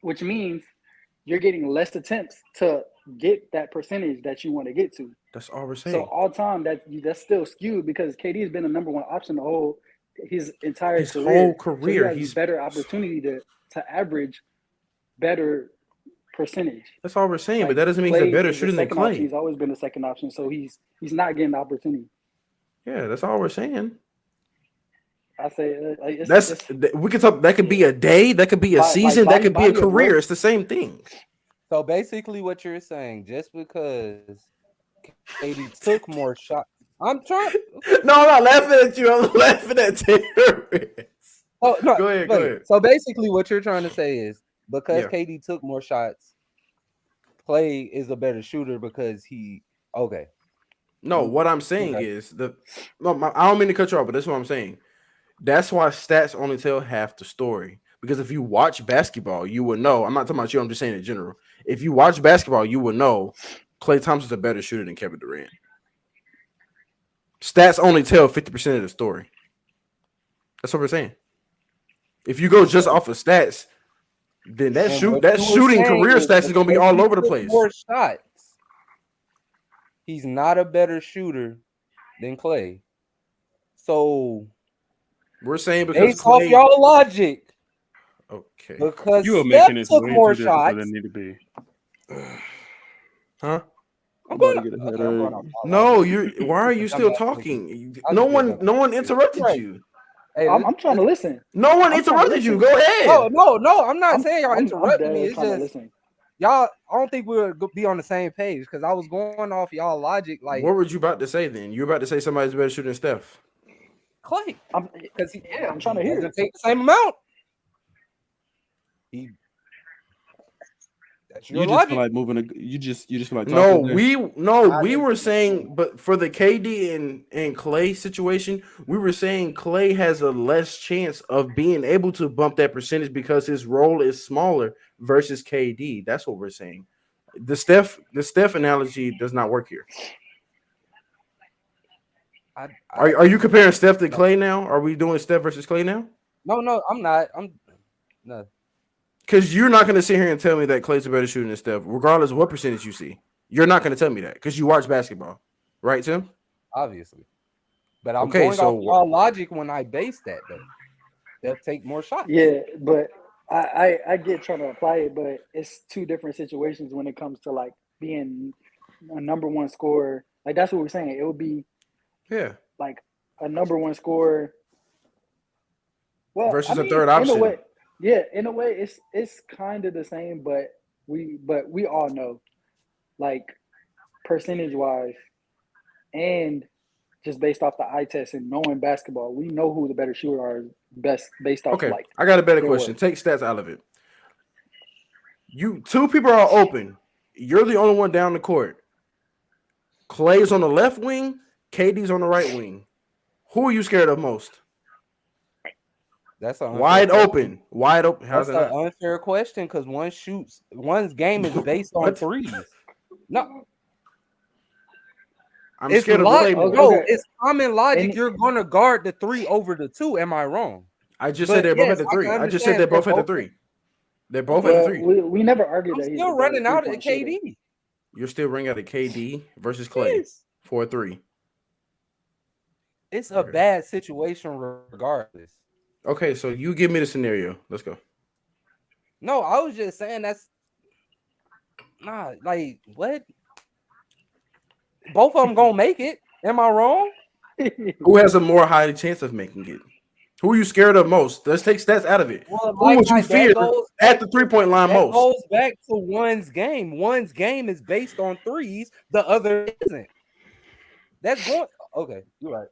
which means you're getting less attempts to get that percentage that you want to get to. That's all we're saying. So all time that's still skewed because KD has been the number one option his entire whole career. career. So he has better opportunity to average better percentage. That's all we're saying, but that doesn't mean he's a better shooter than Klay. He's always been the second option, so he's not getting the opportunity. Yeah, that's all we're saying. I say we could talk. That could be a day. That could be a season. That could be a career. It's the same thing. So basically, what you're saying, just because KD took more shots, I'm trying. No, I'm not laughing at you. I'm laughing at Terrence. Oh no, go ahead. So basically, what you're trying to say is because KD took more shots, Klay is a better shooter because he. Okay. No, what I'm saying is I don't mean to cut you off, but that's what I'm saying. That's why stats only tell half the story. Because if you watch basketball, you would know. I'm not talking about you. I'm just saying in general. If you watch basketball, you would know Klay Thompson's a better shooter than Kevin Durant. Stats only tell 50% of the story. That's what we're saying. If you go just off of stats, then that shooting career stats is going to be all over the place. More shots. He's not a better shooter than Klay. So we're saying because based off y'all logic. Okay. Because you are Steph making this took way more too shots. than need to be. Huh? I'm about to get a headache. No, why are you still talking? No one interrupted you. Hey, I'm trying to listen. No one I'm interrupted trying you. to Go ahead. No. I'm not I'm- saying y'all I'm interrupted me. dead It's trying to just listen. y'all. I don't think we'll be on the same page because I was going off y'all logic. Like What were you about to say then? You were about to say somebody's a better shooter than Steph. Clay, because I'm trying to hear doesn't it. take the same amount. That's your You just logic. feel like moving. You just feel like No, talking. we were saying, but for the KD and Clay situation, we were saying Clay has a less chance of being able to bump that percentage because his role is smaller versus KD. That's what we're saying. The Steph analogy does not work here. Are you comparing Steph to Clay now? Are we doing Steph versus Clay now? No, I'm not. No. Because you're not going to sit here and tell me that Clay's a better shooter than Steph, regardless of what percentage you see. You're not going to tell me that because you watch basketball, right, Tim? Obviously, but I'm Okay, going so off y'all logic when I base that though. They'll take more shots. Yeah, but I get trying to apply it, but it's two different situations when it comes to like being a number one scorer. Like that's what we're saying. It would be yeah, like a number one scorer. Well, versus I a mean, third in a option. way, yeah, in a way, it's kind of the same, but we all know, like percentage wise, and just based off the eye test and knowing basketball, we know who the better shooter are best based off Okay, like I got a better their question. work. Take stats out of it. You two people are open. You're the only one down the court. Clay's on the left wing. KD's on the right wing. Who are you scared of most? That's an Wide open. Wide open. How's That's that an not? unfair question because one's game is based on What? threes. No, I'm it's scared of Clay more. Okay. it's common logic. And- You're gonna guard the 3 over the 2. Am I wrong? I just But said they're both yes, at the I can 3. I just said understand they're they're both at the both- 3. They're both at the Well, 3. we never argued I'm that he's still a better running out at three-point shooter. KD. You're still ringing out a KD versus Clay Yes. for a 3. It's a bad situation regardless. Okay, so you give me the scenario. Let's go. No, I was just saying that's like what? Both of them gonna make it. Am I wrong? Who has a more high chance of making it? Who are you scared of most? Let's take stats out of it. Well, Who would you that fear goes at the 3-point line that most? goes back to one's game. One's game is based on threes, the other isn't. That's going okay. You're right.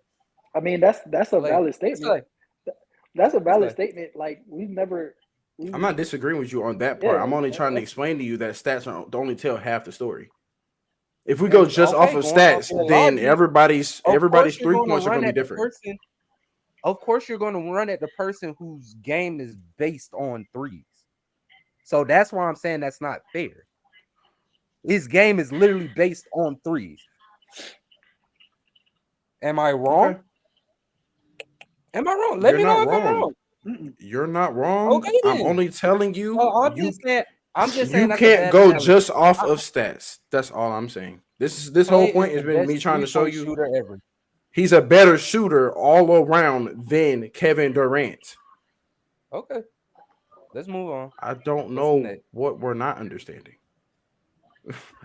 I mean, that's a Like, valid statement. That's a valid statement. Like we've never. I'm not disagreeing with you on that part. I'm only trying to explain to you that stats don't only tell half the story. If we go just off of stats, then everybody's 3 points are going to be different. Of course, you're going to run at the person whose game is based on threes. So that's why I'm saying that's not fair. His game is literally based on threes. Am I wrong? Okay. Am I wrong? Let me know if I'm wrong. You're not wrong. Okay, then. I'm only telling you. I'm just saying you can't go just off of stats. That's all I'm saying. This whole point has been me trying to show you shooter ever. He's a better shooter all around than Kevin Durant. Okay. Let's move on. I don't know what we're not understanding.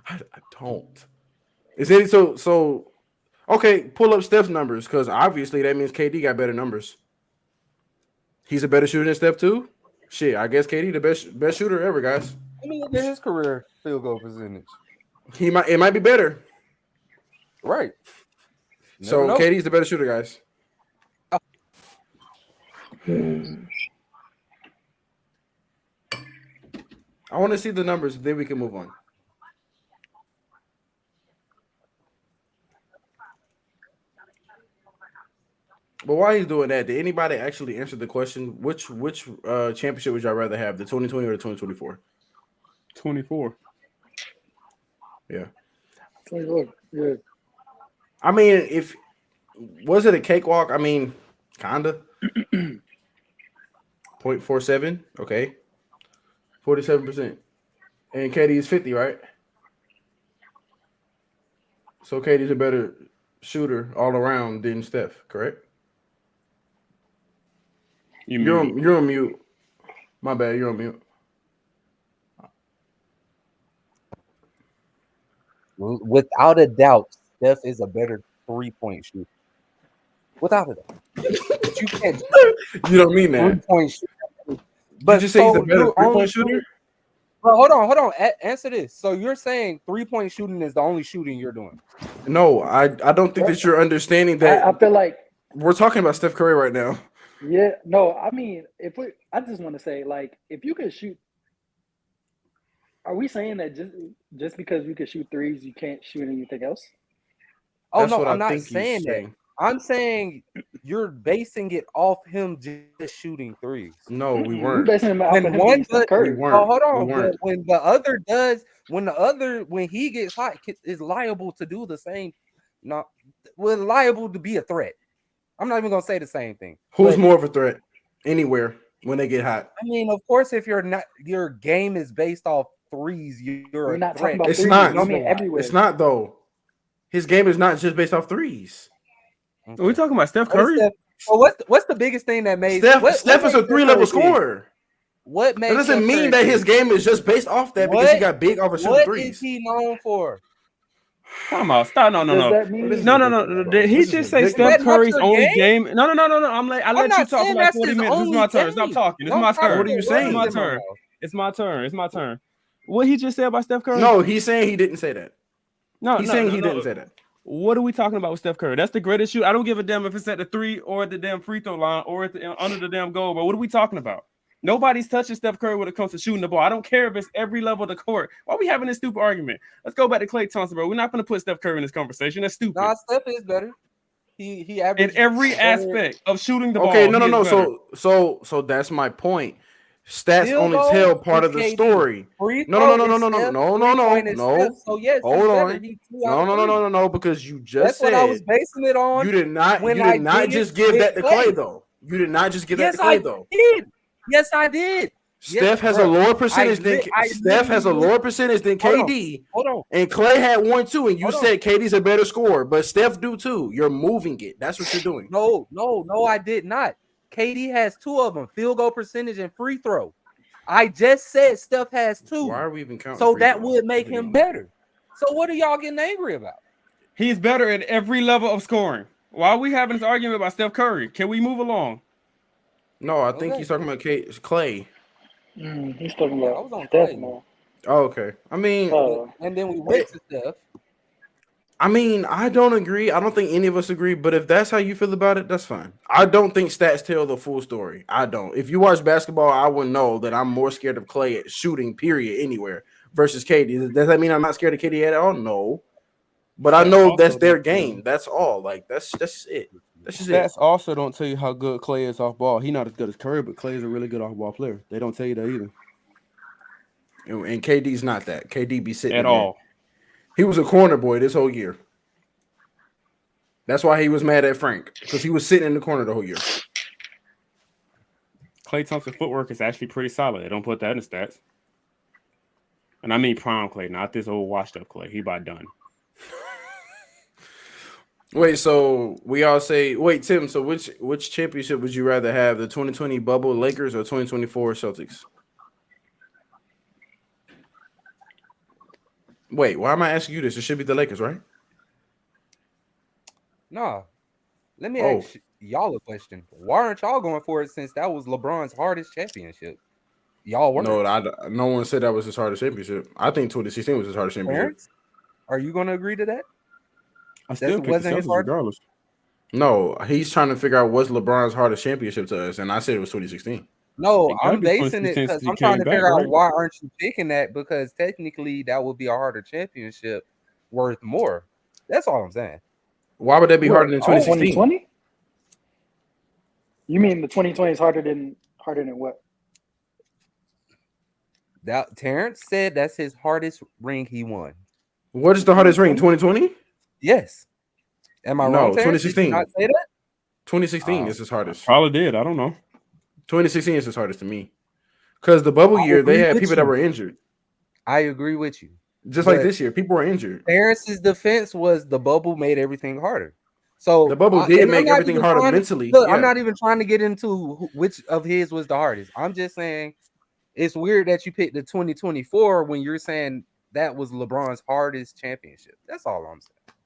I don't. Is it so? Okay, pull up Steph's numbers because obviously that means KD got better numbers. He's a better shooter than Steph too. Shit, I guess KD the best shooter ever, guys. Let me look at his career field goal percentage. It might be better. Right. So KD's the better shooter, guys. I want to see the numbers, then we can move on. But while he's doing that, did anybody actually answer the question? Which championship would y'all rather have, the 2020 or the 2024? 24. Yeah. 24. Yeah. I mean, was it a cakewalk? I mean, kinda. 0.47. Okay. 47%. And KD is 50, right? So KD's a better shooter all around than Steph, correct? You're on mute. My bad, you're on mute. Without a doubt, Steph is a better 3-point shooter. without a doubt. But you can't You don't mean that. 3-point shoot. But you just say he's a better 3-point shooter? Well, hold on. Answer this. So you're saying 3-point shooting is the only shooting you're doing? No, I don't think that you're understanding that. I feel like we're talking about Steph Curry right now. Yeah, no, I mean, I just want to say, like, if you could shoot, are we saying that just because you can shoot threes, you can't shoot anything else? Oh, That's no, what I'm I not think he's saying that. saying. I'm saying you're basing it off him just shooting threes. No, we We're weren't. basing it off of When him one being Steph does, Curry. We weren't. oh, hold on. We weren't. When the other does, when he gets hot, is liable to do the same. Not we're liable to be a threat. I'm not even gonna say the same thing. Who's But, more of a threat anywhere when they get hot? I mean, of course, if you're not, your game is based off threes. You're We're a not threat. talking about It's threes. not. I mean, everywhere. It's not though. His game is not just based off threes. Okay. Are we talking about Steph What is Curry? Steph- so what's the biggest thing that made Steph what is made a Steph 3-level Curry big? scorer. What makes That doesn't Steph mean Curry that his big? game is just based off that because he got big off of shooting What threes. is he known for? Come on, stop! No. Does that mean? This is No. ridiculous, bro. Did he This is just say ridiculous. Steph Is that not Curry's your only game? game? No. I let you not talk for saying like that's 40 his minutes. This is only my turn. Stop game. talking. This is Don't my try to turn. What are you put saying? words It's my in my turn. mouth. It's my turn. What he just said about Steph Curry? No, he's saying he didn't say that. no. He's saying he didn't say that. What are we talking about with Steph Curry? That's the greatest shoot. I don't give a damn if it's at the 3 or at the damn free throw line or at the, under the damn goal. But what are we talking about? Nobody's touching Steph Curry when it comes to shooting the ball. I don't care if it's every level of the court. Why are we having this stupid argument? Let's go back to Klay Thompson, bro. We're not going to put Steph Curry in this conversation. That's stupid. Nah, Steph is better. He In averaged every better. aspect of shooting the ball. Okay, he is no. better. So that's my point. Stats Field only goal tell part is of the KD. story. Free No. throw is Steph. 3-point is No. Steph. So yes, Hold he's on. better. He's 2 out of 3. No, because you just That's said what I was basing it on. you did not when I did just it give with that to Klay. Klay though. You did not just give Yes, that to I Klay though. did. Yes, I did. Steph has bro. a lower percentage than I Steph has a literally- lower percentage than Hold on. KD. Hold on. And Klay had one too, and you Hold on. said KD's a better scorer, but Steph do too. You're moving it. That's what you're doing. No, I did not. KD has 2 of them: field goal percentage and free throw. I just said Steph has 2. Why are we even counting? So free that throws? would make him better. So what are y'all getting angry about? He's better at every level of scoring. Why are we having this argument about Steph Curry? Can we move along? No, I think Okay. he's talking about Klay. He's talking Yeah, I about was on Steph Klay. now. Oh, okay. I mean, And then we went to Steph. I don't agree. I don't think any of us agree. But if that's how you feel about it, that's fine. I don't think stats tell the full story. I don't. If you watch basketball, I would know that I'm more scared of Klay at shooting, period, anywhere versus KD. Does that mean I'm not scared of KD at all? No. But I know that's their game. That's all. Like that's just it. That's just it. Stats also don't tell you how good Klay is off ball. He's not as good as Curry, but Klay is a really good off ball player. They don't tell you that either. And KD's not that. KD be sitting At in there. all. He was a corner boy this whole year. That's why he was mad at Frank, because he was sitting in the corner the whole year. Klay Thompson's footwork is actually pretty solid. They don't put that in the stats. And I mean prime Klay, not this old washed up Klay. He about done. Wait, so we all say, wait, Tim, so which championship would you rather have, the 2020 bubble Lakers or 2024 Celtics? Wait, why am I asking you this? It should be the Lakers, right? Nah. Let me ask y'all a question. Why aren't y'all going for it since that was LeBron's hardest championship? Y'all weren't. No one said that was his hardest championship. I think 2016 was his hardest championship. Parents? Are you going to agree to that? I still pick the Celtics regardless. No, he's trying to figure out what's LeBron's hardest championship to us, and I said it was 2016. No, I'm basing it because I'm trying to figure out why aren't you picking that, because technically that would be a harder championship worth more. That's all I'm saying. Why would that be harder than 2016? 2020? You mean the 2020 is harder than what? That Terrence said that's his hardest ring he won. What is the hardest ring? 2020? Yes. Am I wrong? No, 2016. Did you not say that? 2016 is his hardest. Probably did. I don't know. 2016 is his hardest to me. Because the bubble year, they had people that were injured. I agree with you. Just like this year, people were injured. Terrence's defense was the bubble made everything harder. So the bubble did make everything harder mentally. Look, I'm not even trying to get into which of his was the hardest. I'm just saying it's weird that you picked the 2024 when you're saying that was LeBron's hardest championship. That's all I'm saying.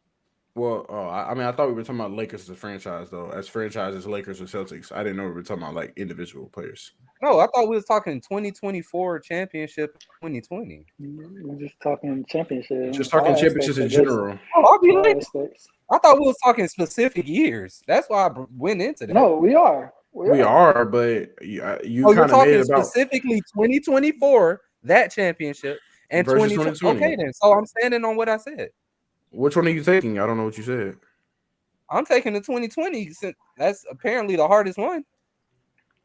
Well, I mean, I thought we were talking about Lakers as a franchise, though. As franchises, Lakers or Celtics. I didn't know we were talking about like individual players. No, I thought we was talking 2024 championship 2020. We're just talking championship. Just talking All championships aspects, in I guess. general. Oh, I'll be All like, aspects. I thought we was talking specific years. That's why I went into that. No, we are. We are, but you Oh, kind you're of talking made it about specifically 2024 that championship and versus 2020. 2020. Okay, then. So I'm standing on what I said. Which one are you taking? I don't know what you said. I'm taking the 2020 since that's apparently the hardest one.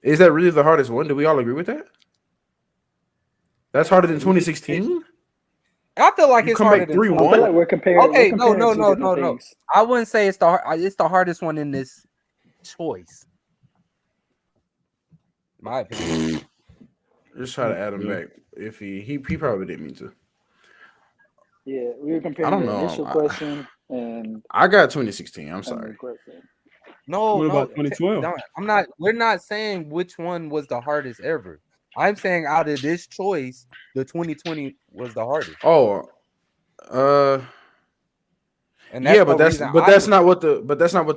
Is that really the hardest one? Do we all agree with that? That's harder than 2016. I feel like You it's come harder back than 3-1. I feel like we're comparing. Okay, we're no. comparing two different things. I wouldn't say it's the hardest one in this choice. My opinion. Just try to add him back. If he probably didn't mean to. Yeah, we were I comparing don't the know. initial question and I got 2016. I'm and the sorry. question. No, What no. about 2012? No, I'm not. We're not saying which one was the hardest ever. I'm saying out of this choice, the 2020 was the hardest. Oh, And yeah, the reason that's not what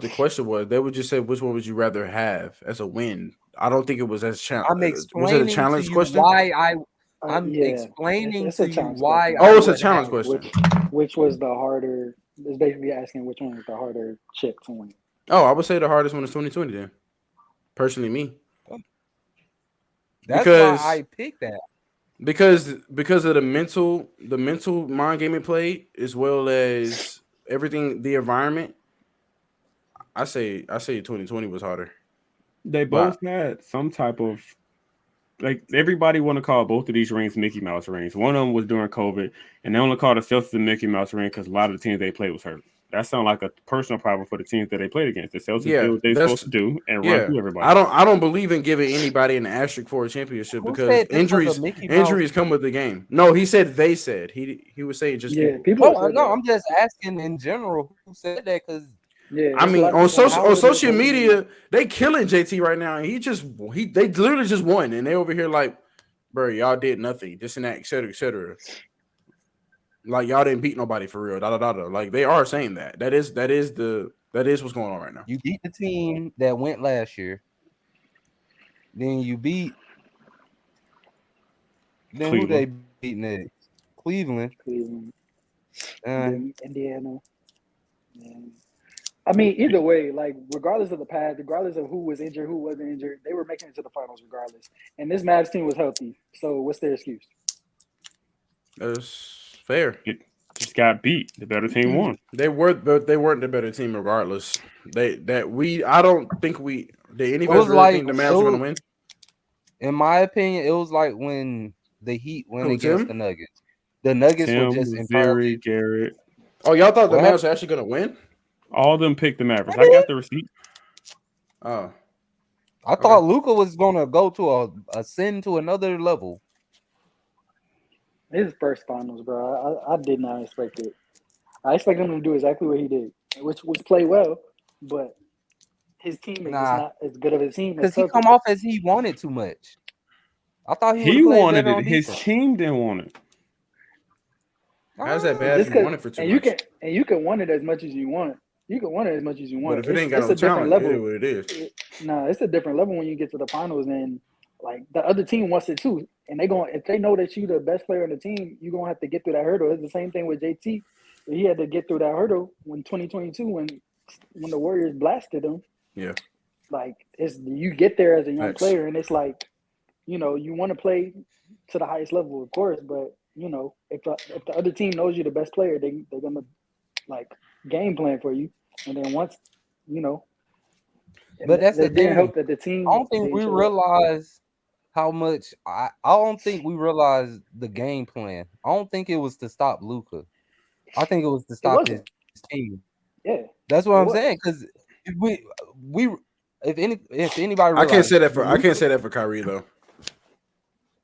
the question was. They would just say which one would you rather have as a win. I don't think it was as challenge. I'm Was it explaining a to challenge you question? why I'm Yeah, explaining it's a to you challenge why. question. Oh, it's a would challenge have- question. Which was the harder? It's basically asking which one was the harder chip to win. Oh, I would say the hardest one is 2020 then. Personally, me. That's Because why I picked that. because of the mental mind game it played, as well as everything, the environment. I say 2020 was harder. They both had some type of like everybody want to call both of these rings Mickey Mouse rings. One of them was during COVID, and they only called the Celtics the Mickey Mouse ring because a lot of the teams they played was hurt. That sounds like a personal problem for the teams that they played against. The Celtics did what they're supposed to do and run through everybody. I don't believe in giving anybody an asterisk for a championship Who because said this was a Mickey Mouse? injuries come with the game. No, he said they said he was saying just Yeah, people. people. No, I'm just asking in general who said that because Yeah, I it's a mean, lot of on people social houses, media, they killing JT right now. And they literally just won, and they over here like, bro, y'all did nothing, this and that, et cetera, et cetera. Like y'all didn't beat nobody for real. Da da da da. Like they are saying that. That is what's going on right now. you beat the team that went last year. Then you beat. Then who they beat next? Cleveland. then Indiana. And, I mean, either way, like regardless of the path, regardless of who was injured, who wasn't injured, they were making it to the finals regardless. And this Mavs team was healthy. So what's their excuse? That's fair. It just got beat. The better team won. They weren't the better team regardless. I don't think did any of us really think the Mavs were gonna win? In my opinion, it was like when the Heat went against Tim? the Nuggets. The Nuggets were just entirely Garrett. Oh, y'all thought the What Mavs were actually gonna win? All of them picked the Mavericks. I got the receipt. Oh. I thought Luka was gonna go to ascend to another level. His first finals, bro. I did not expect it. I expected him to do exactly what he did, which was play well, but his team is just not as good of a team because he come off as he wanted too much. I thought he wanted it. His team didn't want it. How's that bad if you want it for too much? You can want it as much as you want. You can want it as much as you want. But if it ain't got no talent, it is what it is. It's a different level when you get to the finals, and like the other team wants it too. And if they know that you're the best player on the team, you're gonna have to get through that hurdle. It's the same thing with JT. He had to get through that hurdle when 2022 when the Warriors blasted him. Yeah. Like you get there as a young player, and it's like, you want to play to the highest level, of course, but if the other team knows you're the best player, they're gonna like game plan for you, and then once But that's the thing. Hope that the team. I don't think we realize how much. I don't think we realize the game plan. I don't think it was to stop Luka. I think it was to stop his team. Yeah, that's what I'm saying. Because if anybody, I can't say that for Kyrie though.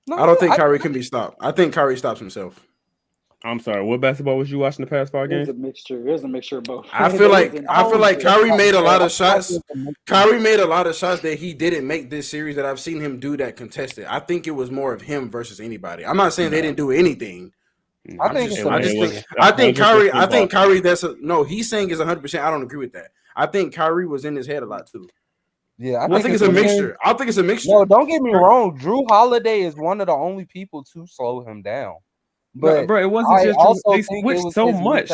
No, I don't think Kyrie can be stopped. I think Kyrie stops himself. I'm sorry. What basketball was you watching the past 5 games? It was a mixture of both. I feel like Kyrie made a lot of shots. Kyrie made a lot of shots that he didn't make this series that I've seen him do that contested. I think it was more of him versus anybody. I'm not saying they didn't do anything, I think it's I think Kyrie. I think Kyrie. He's saying is 100%. I don't agree with that. I think Kyrie was in his head a lot too. Yeah, I think it's a mixture. I think it's a mixture. No, don't get me wrong. Drew Holiday is one of the only people to slow him down. But bro, it wasn't just they switched so much.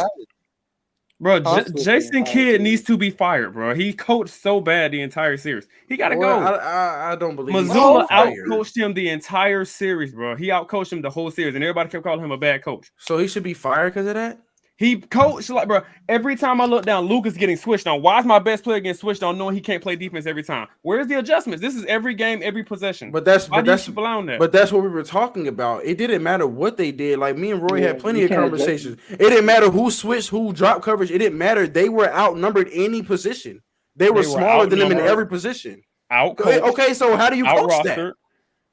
Bro, Jason Kidd needs to be fired, bro. He coached so bad the entire series. He got to go. I don't believe Mazzulla outcoached him the entire series, bro. He outcoached him the whole series, and everybody kept calling him a bad coach. So he should be fired because of that? He coached like, bro. Every time I look down, Luka's getting switched on. Why is my best player getting switched on, knowing he can't play defense every time? Where's the adjustments? This is every game, every possession. But that's what we were talking about. It didn't matter what they did. Like me and Roy had plenty of conversations. It didn't matter who switched, who dropped coverage. It didn't matter. They were outnumbered any position. They were smaller than them in every position. Okay, so how do you coach that?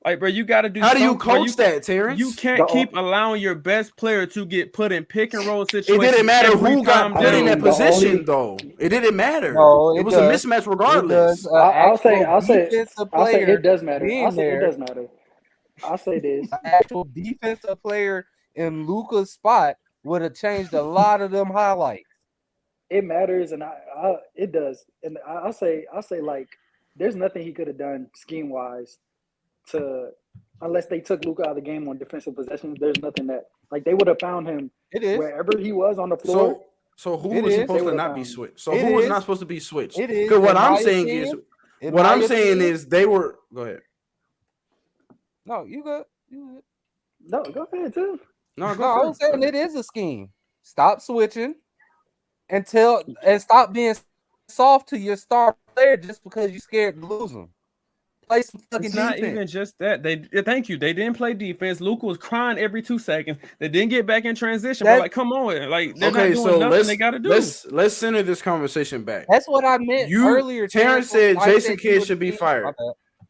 Like, bro, you got to do. How do you coach that, Terrence? You can't keep allowing your best player to get put in pick and roll situations. It didn't matter who got put in that position, though. It didn't matter. No, it was a mismatch regardless. I'll say it does matter. I'll say it does matter. I'll say this: an actual defensive player in Luka's spot would have changed a lot of them highlights. It matters, and it does. And I'll say like, there's nothing he could have done scheme wise. Unless they took Luka out of the game on defensive possessions, there's nothing that like they would have found him wherever he was on the floor. So who was supposed to not be switched? So who was not supposed to be switched? Because what I'm saying is they were. Go ahead. No, you good. No, go ahead too. No, I was saying it is a scheme. Stop switching and stop being soft to your star player just because you're scared to lose them. Play some fucking it's not defense. Even just that. They didn't play defense. Luka was crying every 2 seconds. They didn't get back in transition. But like, come on, like they're not doing nothing they got to do. Let's center this conversation back. That's what I meant earlier. Terrence said Jason Kidd should be fired.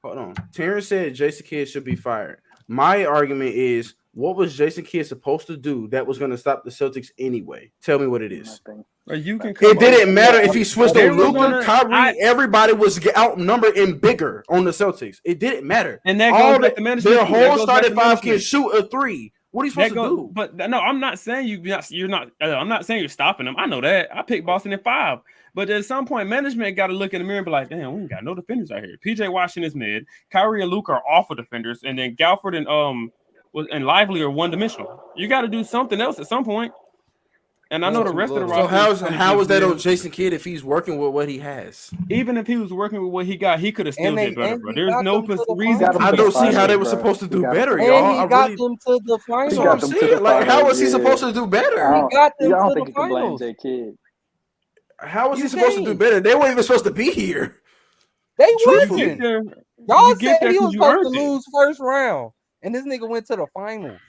Hold on. Terrence said Jason Kidd should be fired. My argument is, what was Jason Kidd supposed to do that was going to stop the Celtics anyway? Tell me what it is. It didn't matter if he switched on Luka, Kyrie. Everybody was outnumbered and bigger on the Celtics. It didn't matter. And that goes back to management. Their whole starting five can shoot a three. What are you supposed to do? But no, I'm not saying you're not. I'm not saying you're stopping them. I know that. I picked Boston at 5. But at some point, management got to look in the mirror and be like, damn, we ain't got no defenders out here. PJ Washington is mid. Kyrie and Luka are awful defenders. And then Galford and Lively are one-dimensional. You got to do something else at some point. And I know the rest of the roster. So how is that on Jason Kidd if he's working with what he has? Even if he was working with what he got, he could have still did better, bro. There's no reason. I don't see how they were supposed to do better, y'all. He got them to the finals. That's what I'm saying. Like, how was he supposed to do better? He got them I don't to think the you can blame finals. J. Kidd. How was he supposed to do better? They weren't even supposed to be here. They wasn't. Y'all said he was supposed to lose first round, and this nigga went to the finals.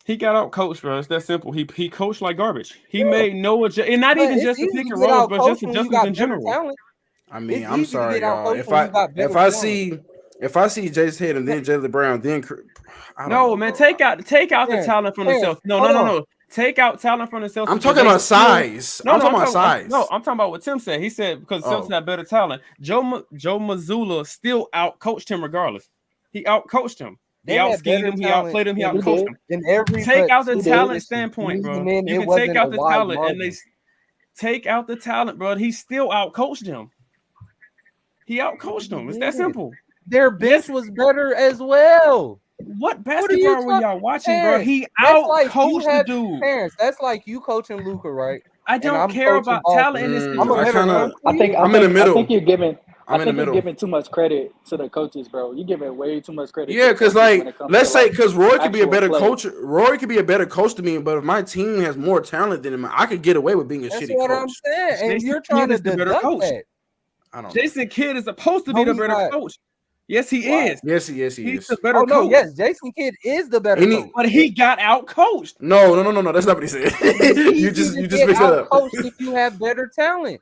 He got out coached, bro. It's that simple. He coached like garbage. He made no adjustment, and not even just the pick and roll, but just adjustments in general. I mean, I'm sorry, y'all. If I see Jason Kidd and then Jaylen Brown, then no, man, take out the talent from the Celtics. No. Take out talent from the Celtics. I'm talking about size. I'm talking about size. I'm talking about what Tim said. He said because Celtics have better talent. Joe Mazzulla still out coached him regardless. He out coached him. He out schemed him. He outplayed him. He out coached him. Take out the talent standpoint, bro. You can take out the talent, and they take out the talent, bro. He still out coached him. He out coached him. It's that simple. Their bench was better as well. What basketball were y'all watching, bro? He out coached the dude. Parents, that's like you coaching Luka, right? I don't care about talent in this. I think I'm in the middle. I think you're giving too much credit to the coaches, bro. You're giving way too much credit. Yeah, because let's say Roy could be a better coach. Roy could be a better coach to me, but if my team has more talent than him, I could get away with being a shitty coach. That's what I'm saying. And you're trying to deduct that. I don't know. Jason Kidd is supposed to be the better coach. Yes, he is. Yes, he is. He's the better coach. No, yes, Jason Kidd is the better coach. But he got out coached. No. That's not what he said. you just mixed it up. Coached if you have better talent.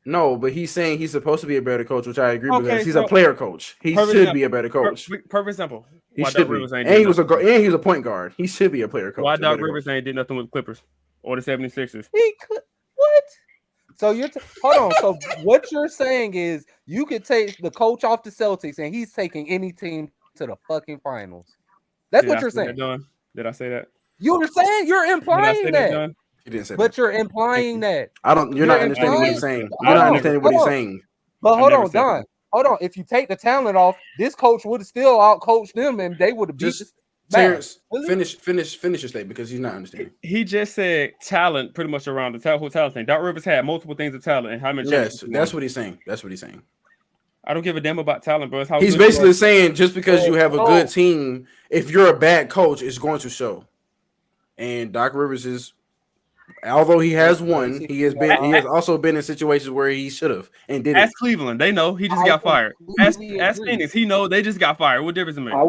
No, but he's saying he's supposed to be a better coach, which I agree because he's a player coach. He should be a better coach. Perfect example. He should be. And he was a point guard. He should be a player coach. Why Doc Rivers ain't did nothing with Clippers or the 76ers? He could. What? So hold on. So what you're saying is you could take the coach off the Celtics and he's taking any team to the fucking finals. That's Did what I you're say that, saying. John? Did I say that? You're saying you're Did I say implying that, that, John? He didn't say but that. you're implying that. I don't. You're You're not understanding what he's implying- saying. I You're not never- understanding what he's hold on. saying. But I hold never on, said Don. that. Hold on. If you take the talent off, this coach would have still outcoached them, and they would have beat. Just Man, Terrence, really? finish your statement because he's not understanding. He just said talent pretty much around the whole talent thing. Doc Rivers had multiple things of talent and how many Yes, championships he that's won. what he's saying. That's what he's saying. I don't give a damn about talent, bro. It's how He's good you basically are. saying just because you have a Oh. good team, if you're a bad coach, it's going to show. And Doc Rivers is, although he has won, he has also been in situations where he should have and didn't. Ask Cleveland, they know he just I got fired. Ask completely agree. Phoenix, he know they just got fired. What difference it make? I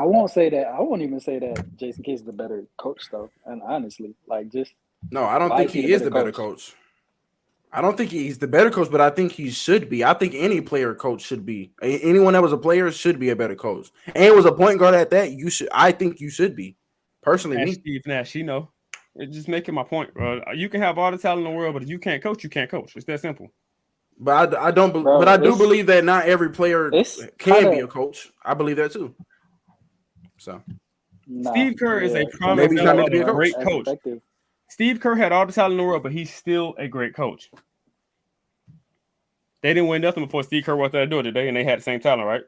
won't say that. I won't even say that Jason Kidd's the better coach though. And honestly, like just No, I don't why think is he he is the better coach. I don't think he's the better coach, but I think he should be. I think any player coach should be. Anyone that was a player should be a better coach. And was a point guard at that, you should. I think you should be. Personally, Ask me. Steve Nash, he know. It's just making my point, bro. You can have all the talent in the world, but if you can't coach, you can't coach. It's that simple. But I don't. Bro, but I do it's- believe that not every player it's can kinda- be a coach. I believe that too. So nah, Steve Kerr is a prime Maybe he's not meant example to be a of a coach. great as coach. effective. Steve Kerr had all the talent in the world, but he's still a great coach. They didn't win nothing before Steve Kerr walked out the door today, and they had the same talent, right?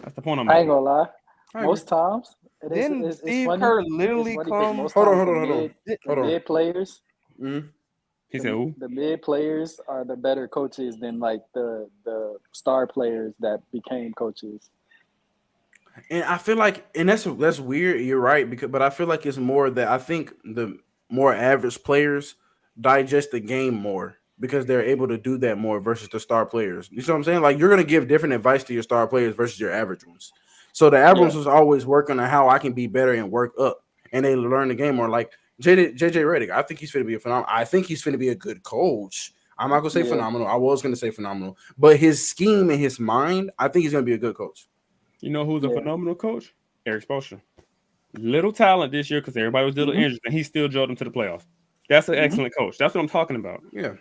That's the point I'm I ain't making. gonna lie. I Most times, Didn't it's Steve funny. Kerr It's literally funny 'cause come? most Hold on, times hold on, hold on. the Hold on. mid players. Mhm. He said, "Ooh, The mid players are the better coaches than like the star players that became coaches. And I feel like, and that's weird. You're right, but I feel like it's more that I think the more average players digest the game more because they're able to do that more versus the star players. You see what I'm saying? Like you're gonna give different advice to your star players versus your average ones. So the average ones always working on how I can be better and work up, and they learn the game more. Like JJ Redick, I think he's going to be a phenomenal. I think he's going to be a good coach. I'm not going to say phenomenal. I was going to say phenomenal, but his scheme and his mind, I think he's going to be a good coach. you know who's a phenomenal coach? Eric Spoelstra. Little talent this year because everybody was dealing injured, and he still drove them to the playoffs. That's an excellent coach. That's what I'm talking about. Yeah.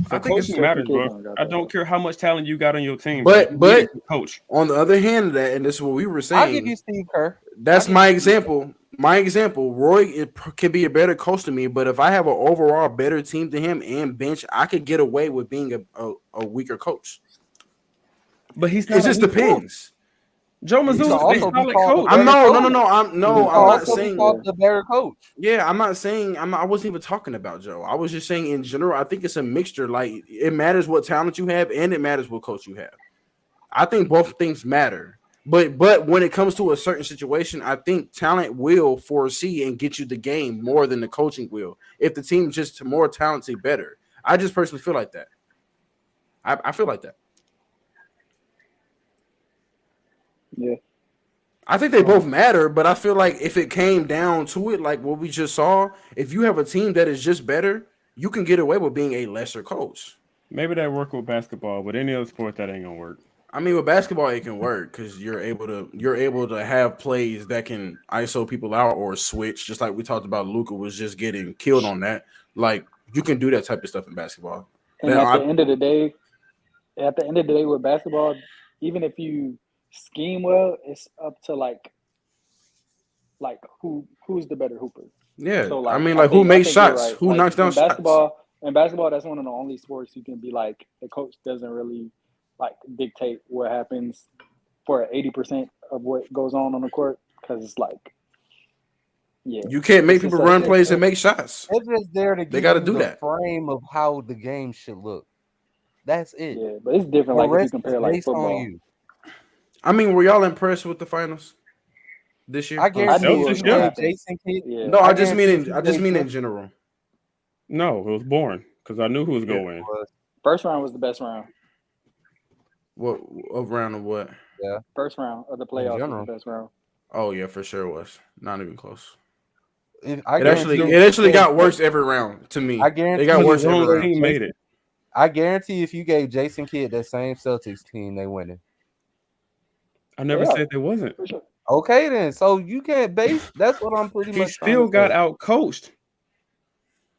So coaching matters, bro. I don't care how much talent you got on your team, but coach. On the other hand of that, and this is what we were saying, I'll give you Steve Kerr. That's my example. My example, Roy can be a better coach than me, but if I have an overall better team than him and bench, I could get away with being a weaker coach. But he's not. It just depends. Joe Mazzulla is a solid coach. I'm not saying the better coach. Yeah, I'm not saying I wasn't even talking about Joe. I was just saying in general. I think it's a mixture. Like it matters what talent you have, and it matters what coach you have. I think both things matter. But when it comes to a certain situation, I think talent will foresee and get you the game more than the coaching will. If the team's just more talented, better. I just personally feel like that. I feel like that. Yeah. I think they both matter, but I feel like if it came down to it, like what we just saw, if you have a team that is just better, you can get away with being a lesser coach. Maybe that work with basketball, but any other sport that ain't gonna work. I mean, with basketball, it can work because you're able to have plays that can ISO people out or switch, just like we talked about. Luka was just getting killed on that. Like you can do that type of stuff in basketball. And at the end of the day with basketball, even if you scheme well, it's up to like who's the better hooper. Yeah, so, I mean, who makes shots, right. who knocks down shots. In basketball, that's one of the only sports you can be like the coach doesn't really like dictate what happens for 80% of what goes on the court because it's like, yeah, you can't make people run plays and make shots. It's just there to they got to do that frame of how the game should look. That's it. Yeah, but it's different. Like if you compare like football. I mean, were y'all impressed with the finals this year? I guarantee Jason Kidd. Yeah. No, I just mean in general. No, it was boring because I knew who was going to win. First round was the best round. What round of what? Yeah, first round of the playoffs was the best round. Oh yeah, for sure it was. Not even close. It actually got worse every round to me. I guarantee they got worse every round. Team made it. I guarantee if you gave Jason Kidd that same Celtics team, they winning. I never said they wasn't. For sure. Okay, then. So you can't base. That's what I'm pretty much. He still got out coached.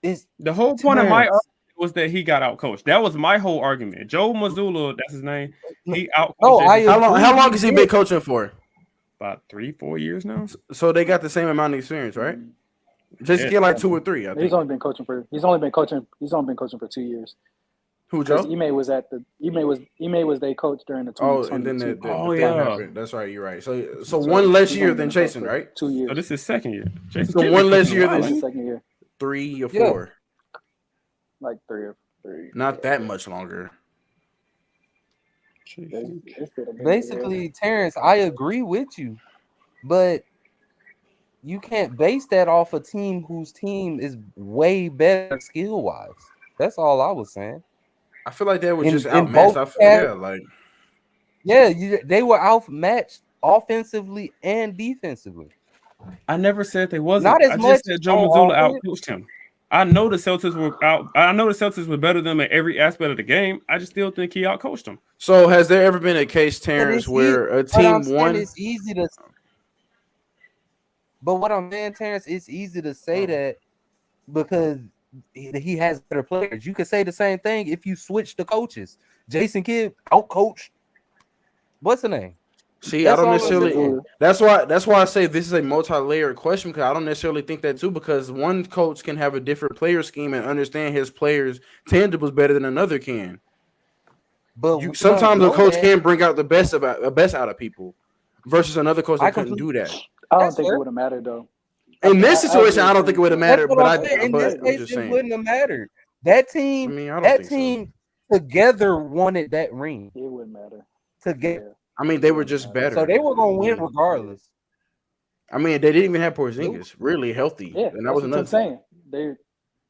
The whole point of my argument was that he got out coached. That was my whole argument. Joe Mazzulla, that's his name. He out. How long has he been coaching for? about 3-4 years now. So they got the same amount of experience, right? Jason Kidd like 2 or 3. I He's think. only been coaching for 2 years. Who, Because Joe? Ime was their coach during the Oh, and then 2022. the Oh, thing yeah. happened. That's right. You're right. So one less he's year only than been a coach Jason, for right? 2 years. So this is second year. Jason So Kidd one been less coaching a year while, than This ain't is second year. 3 or Yeah. 4. Like 3 or 3. Not that much longer. he? It's been a minute, Basically, Terrence, I agree with you, but you can't base that off a team whose team is way better skill wise. That's all I was saying. I feel like they were In- just in outmatched. both Yeah, they were outmatched offensively and defensively. I never said they wasn't. Not as I much just said Joe on Mazzulla offense. outcoached him. I know the Celtics were out. I know the Celtics were better than them in every aspect of the game. I just still think he outcoached them. So has there ever been a case, But Terrence, it's where a but I'm team saying won? it's easy to. But what I'm saying, Terrence, it's easy to say that because he has better players. You could say the same thing if you switch the coaches. Jason Kidd outcoached. What's the name? See, That's I don't all I'm necessarily. saying. That's why I say this is a multi-layered question, because I don't necessarily think that too. Because one coach can have a different player scheme and understand his players' tangibles better than another can. But we don't Sometimes a know coach that. can bring out the best out of people, versus another coach that couldn't do that. I don't That's think fair. it would have mattered though. In this I situation, agree I with don't think it would have Terrence, That's mattered. what But I'm saying. In this I'm case, just it saying. wouldn't have mattered. That I team, mean, I don't that think so. team together wanted that ring. It wouldn't matter. Together. Yeah. I mean, they were just better. So they were gonna win Yeah. regardless. I mean, they didn't even have Porzingis really healthy, Yeah, and that that's was what another I'm thing.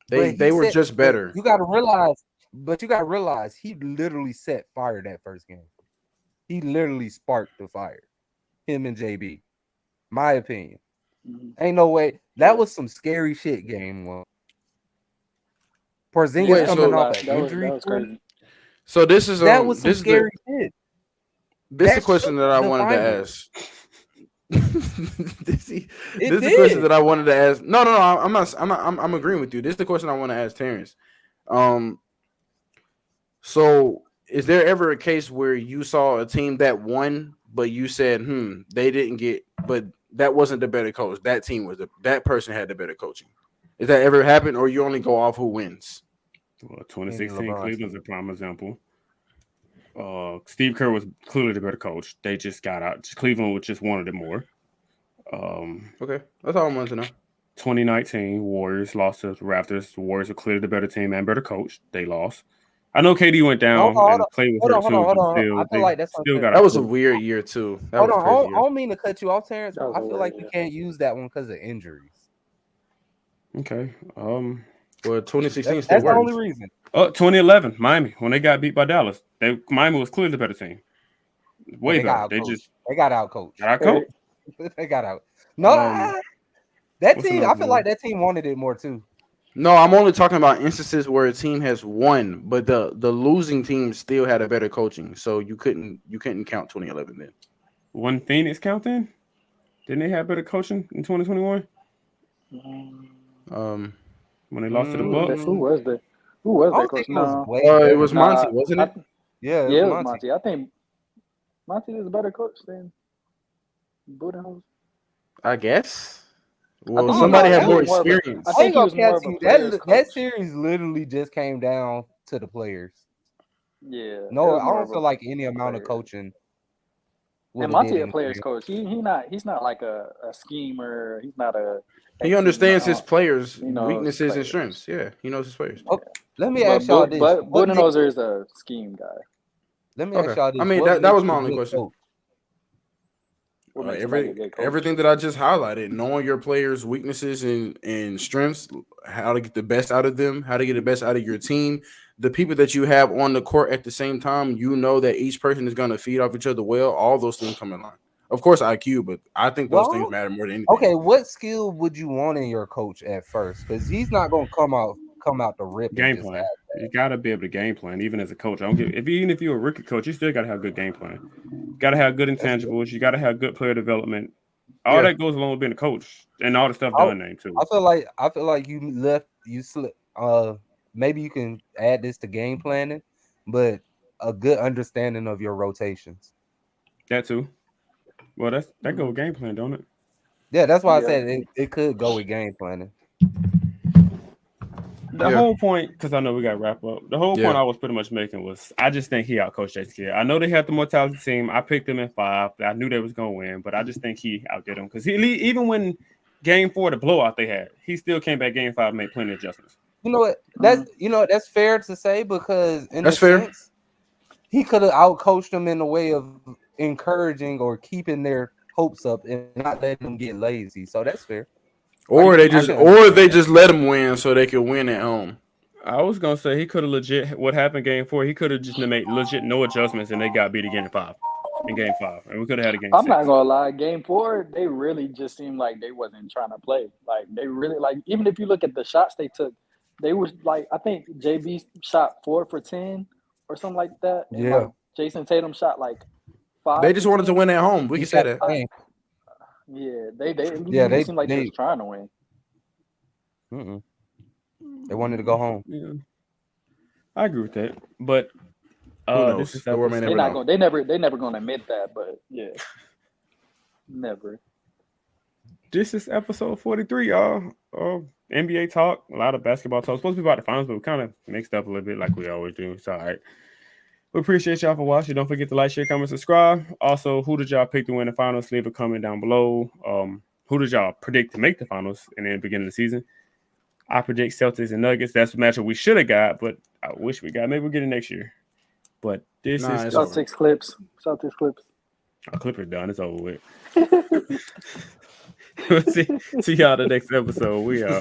saying. They were just better. You gotta realize he literally set fire that first game. He literally sparked the fire. Him and JB. My opinion. Ain't no way. That was some scary shit game one. Porzingis Wait, coming so- off an that injury. was crazy. So this is That was some this is the scary shit. this is the That question shook that I the wanted to finals. ask. this is It the question did. that I wanted to ask. No, I'm not. I'm agreeing with you. This is the question I want to ask Terrence. So is there ever a case where you saw a team that won, but you said, they didn't get, but that wasn't the better coach. That team was that person had the better coaching. Is that ever happened, or you only go off who wins? Well, 2016 LeBron Cleveland's a prime example. Steve Kerr was clearly the better coach. They just got out. Cleveland just wanted it more. Okay, that's all I wanted to know. 2019 Warriors lost to the Raptors. The Warriors were clearly the better team and better coach. They lost. I know KD went down and Clay was hurt too. Hold but on. Still, I feel they like that's still unfair. got That was a out. weird year too. That Hold was on. a crazy I year. don't mean to cut you off, Terrence, but That was I a feel weird like you year. can't use that one because of injuries. Okay. Well, 2016 That's still the only works. reason. 2011 Miami when they got beat by Dallas. Miami was clearly the better team. Way They got better. outcoached. They got outcoached. Got out coach. They got out. No, that what's team. another I feel one? like that team wanted it more too. No, I'm only talking about instances where a team has won, but the losing team still had a better coaching. So you couldn't count 2011 then. One Phoenix count then? Didn't they have better coaching in 2021 when they lost to the Bucks? Who was I that don't coach? think it was No, way better. It was nah, Monty, wasn't it? Yeah, it was Monty. Monty. I think Monty is a better coach than Budenholzer. I guess. I Well, think somebody he had more was more of a- experience. I I think ain't he gonna was more catch of a you. player's That coach. series literally just came down to the players. Yeah. No, it was I more don't of a feel like any amount of player. coaching. And would've did Monty a player's anything. coach. He's not like a schemer. He's not a. He understands his players' He knows weaknesses and players. strengths. Yeah, he knows his players. Okay, let me ask y'all this. But What makes- Budenholzer is a scheme guy. Let me ask Okay. y'all this. I mean, What that was makes my a only good question. coach? What makes him like a good coach? Everything that I just highlighted, knowing your players' weaknesses and strengths, how to get the best out of them, how to get the best out of your team, the people that you have on the court at the same time, you know that each person is going to feed off each other well. All those things come in line. Of course, IQ, but I think those things matter more than anything. Okay, what skill would you want in your coach at first? Because he's not gonna come out the rip. Game plan. You gotta be able to game plan, even as a coach. Even if you're a rookie coach, you still gotta have good game plan. You gotta have good intangibles. You gotta have good player development. All that goes along with being a coach and all the stuff done name too. I feel like you slip. Maybe you can add this to game planning, but a good understanding of your rotations. That too. Well, that go with game plan, don't it? Yeah, that's why I Yeah. said it could go with game planning. The whole point, because I know we got to wrap up. The whole point Yeah. I was pretty much making was I just think he outcoached Jason Kidd. I know they had the more talented team. I picked them in 5. I knew they was gonna win, but I just think he outdid them because even when Game 4, the blowout they had, he still came back Game 5 and made plenty of adjustments. You know what? That's fair to say because in That's a fair. sense, he could have outcoached them in a way of encouraging or keeping their hopes up and not letting them get lazy. So that's fair. Or they just let them win so they could win at home. I was gonna say he could have legit. What happened Game 4? He could have just made legit no adjustments, and they got beat again in Game 5, and we could have had a Game 6. I'm not gonna lie. Game 4, they really just seemed like they wasn't trying to play. Like they really even if you look at the shots they took, they was like I think JB shot 4 for 10 or something like that. And Yeah. like Jason Tatum shot like 5. They just wanted to win at home. We can say that. Yeah, they seemed like they was trying to win. Mm-mm. They wanted to go home. Yeah. I agree with that, but Who knows? this is The world may They're never not know. going. They never going to admit that, but yeah, never. This is episode 43, y'all. NBA talk, a lot of basketball talk. Supposed to be about the finals, but we kind of mixed up a little bit like we always do. It's all right. We appreciate y'all for watching. Don't forget to like, share, comment, subscribe. Also, who did y'all pick to win the finals? Leave a comment down below. Who did y'all predict to make the finals in the beginning of the season? I predict Celtics and Nuggets. That's the matchup we should have got, but I wish we got. Maybe we'll get it next year. But this is Celtics clips. Celtics clips. Our Clippers done. It's over with. See y'all the next episode. We out.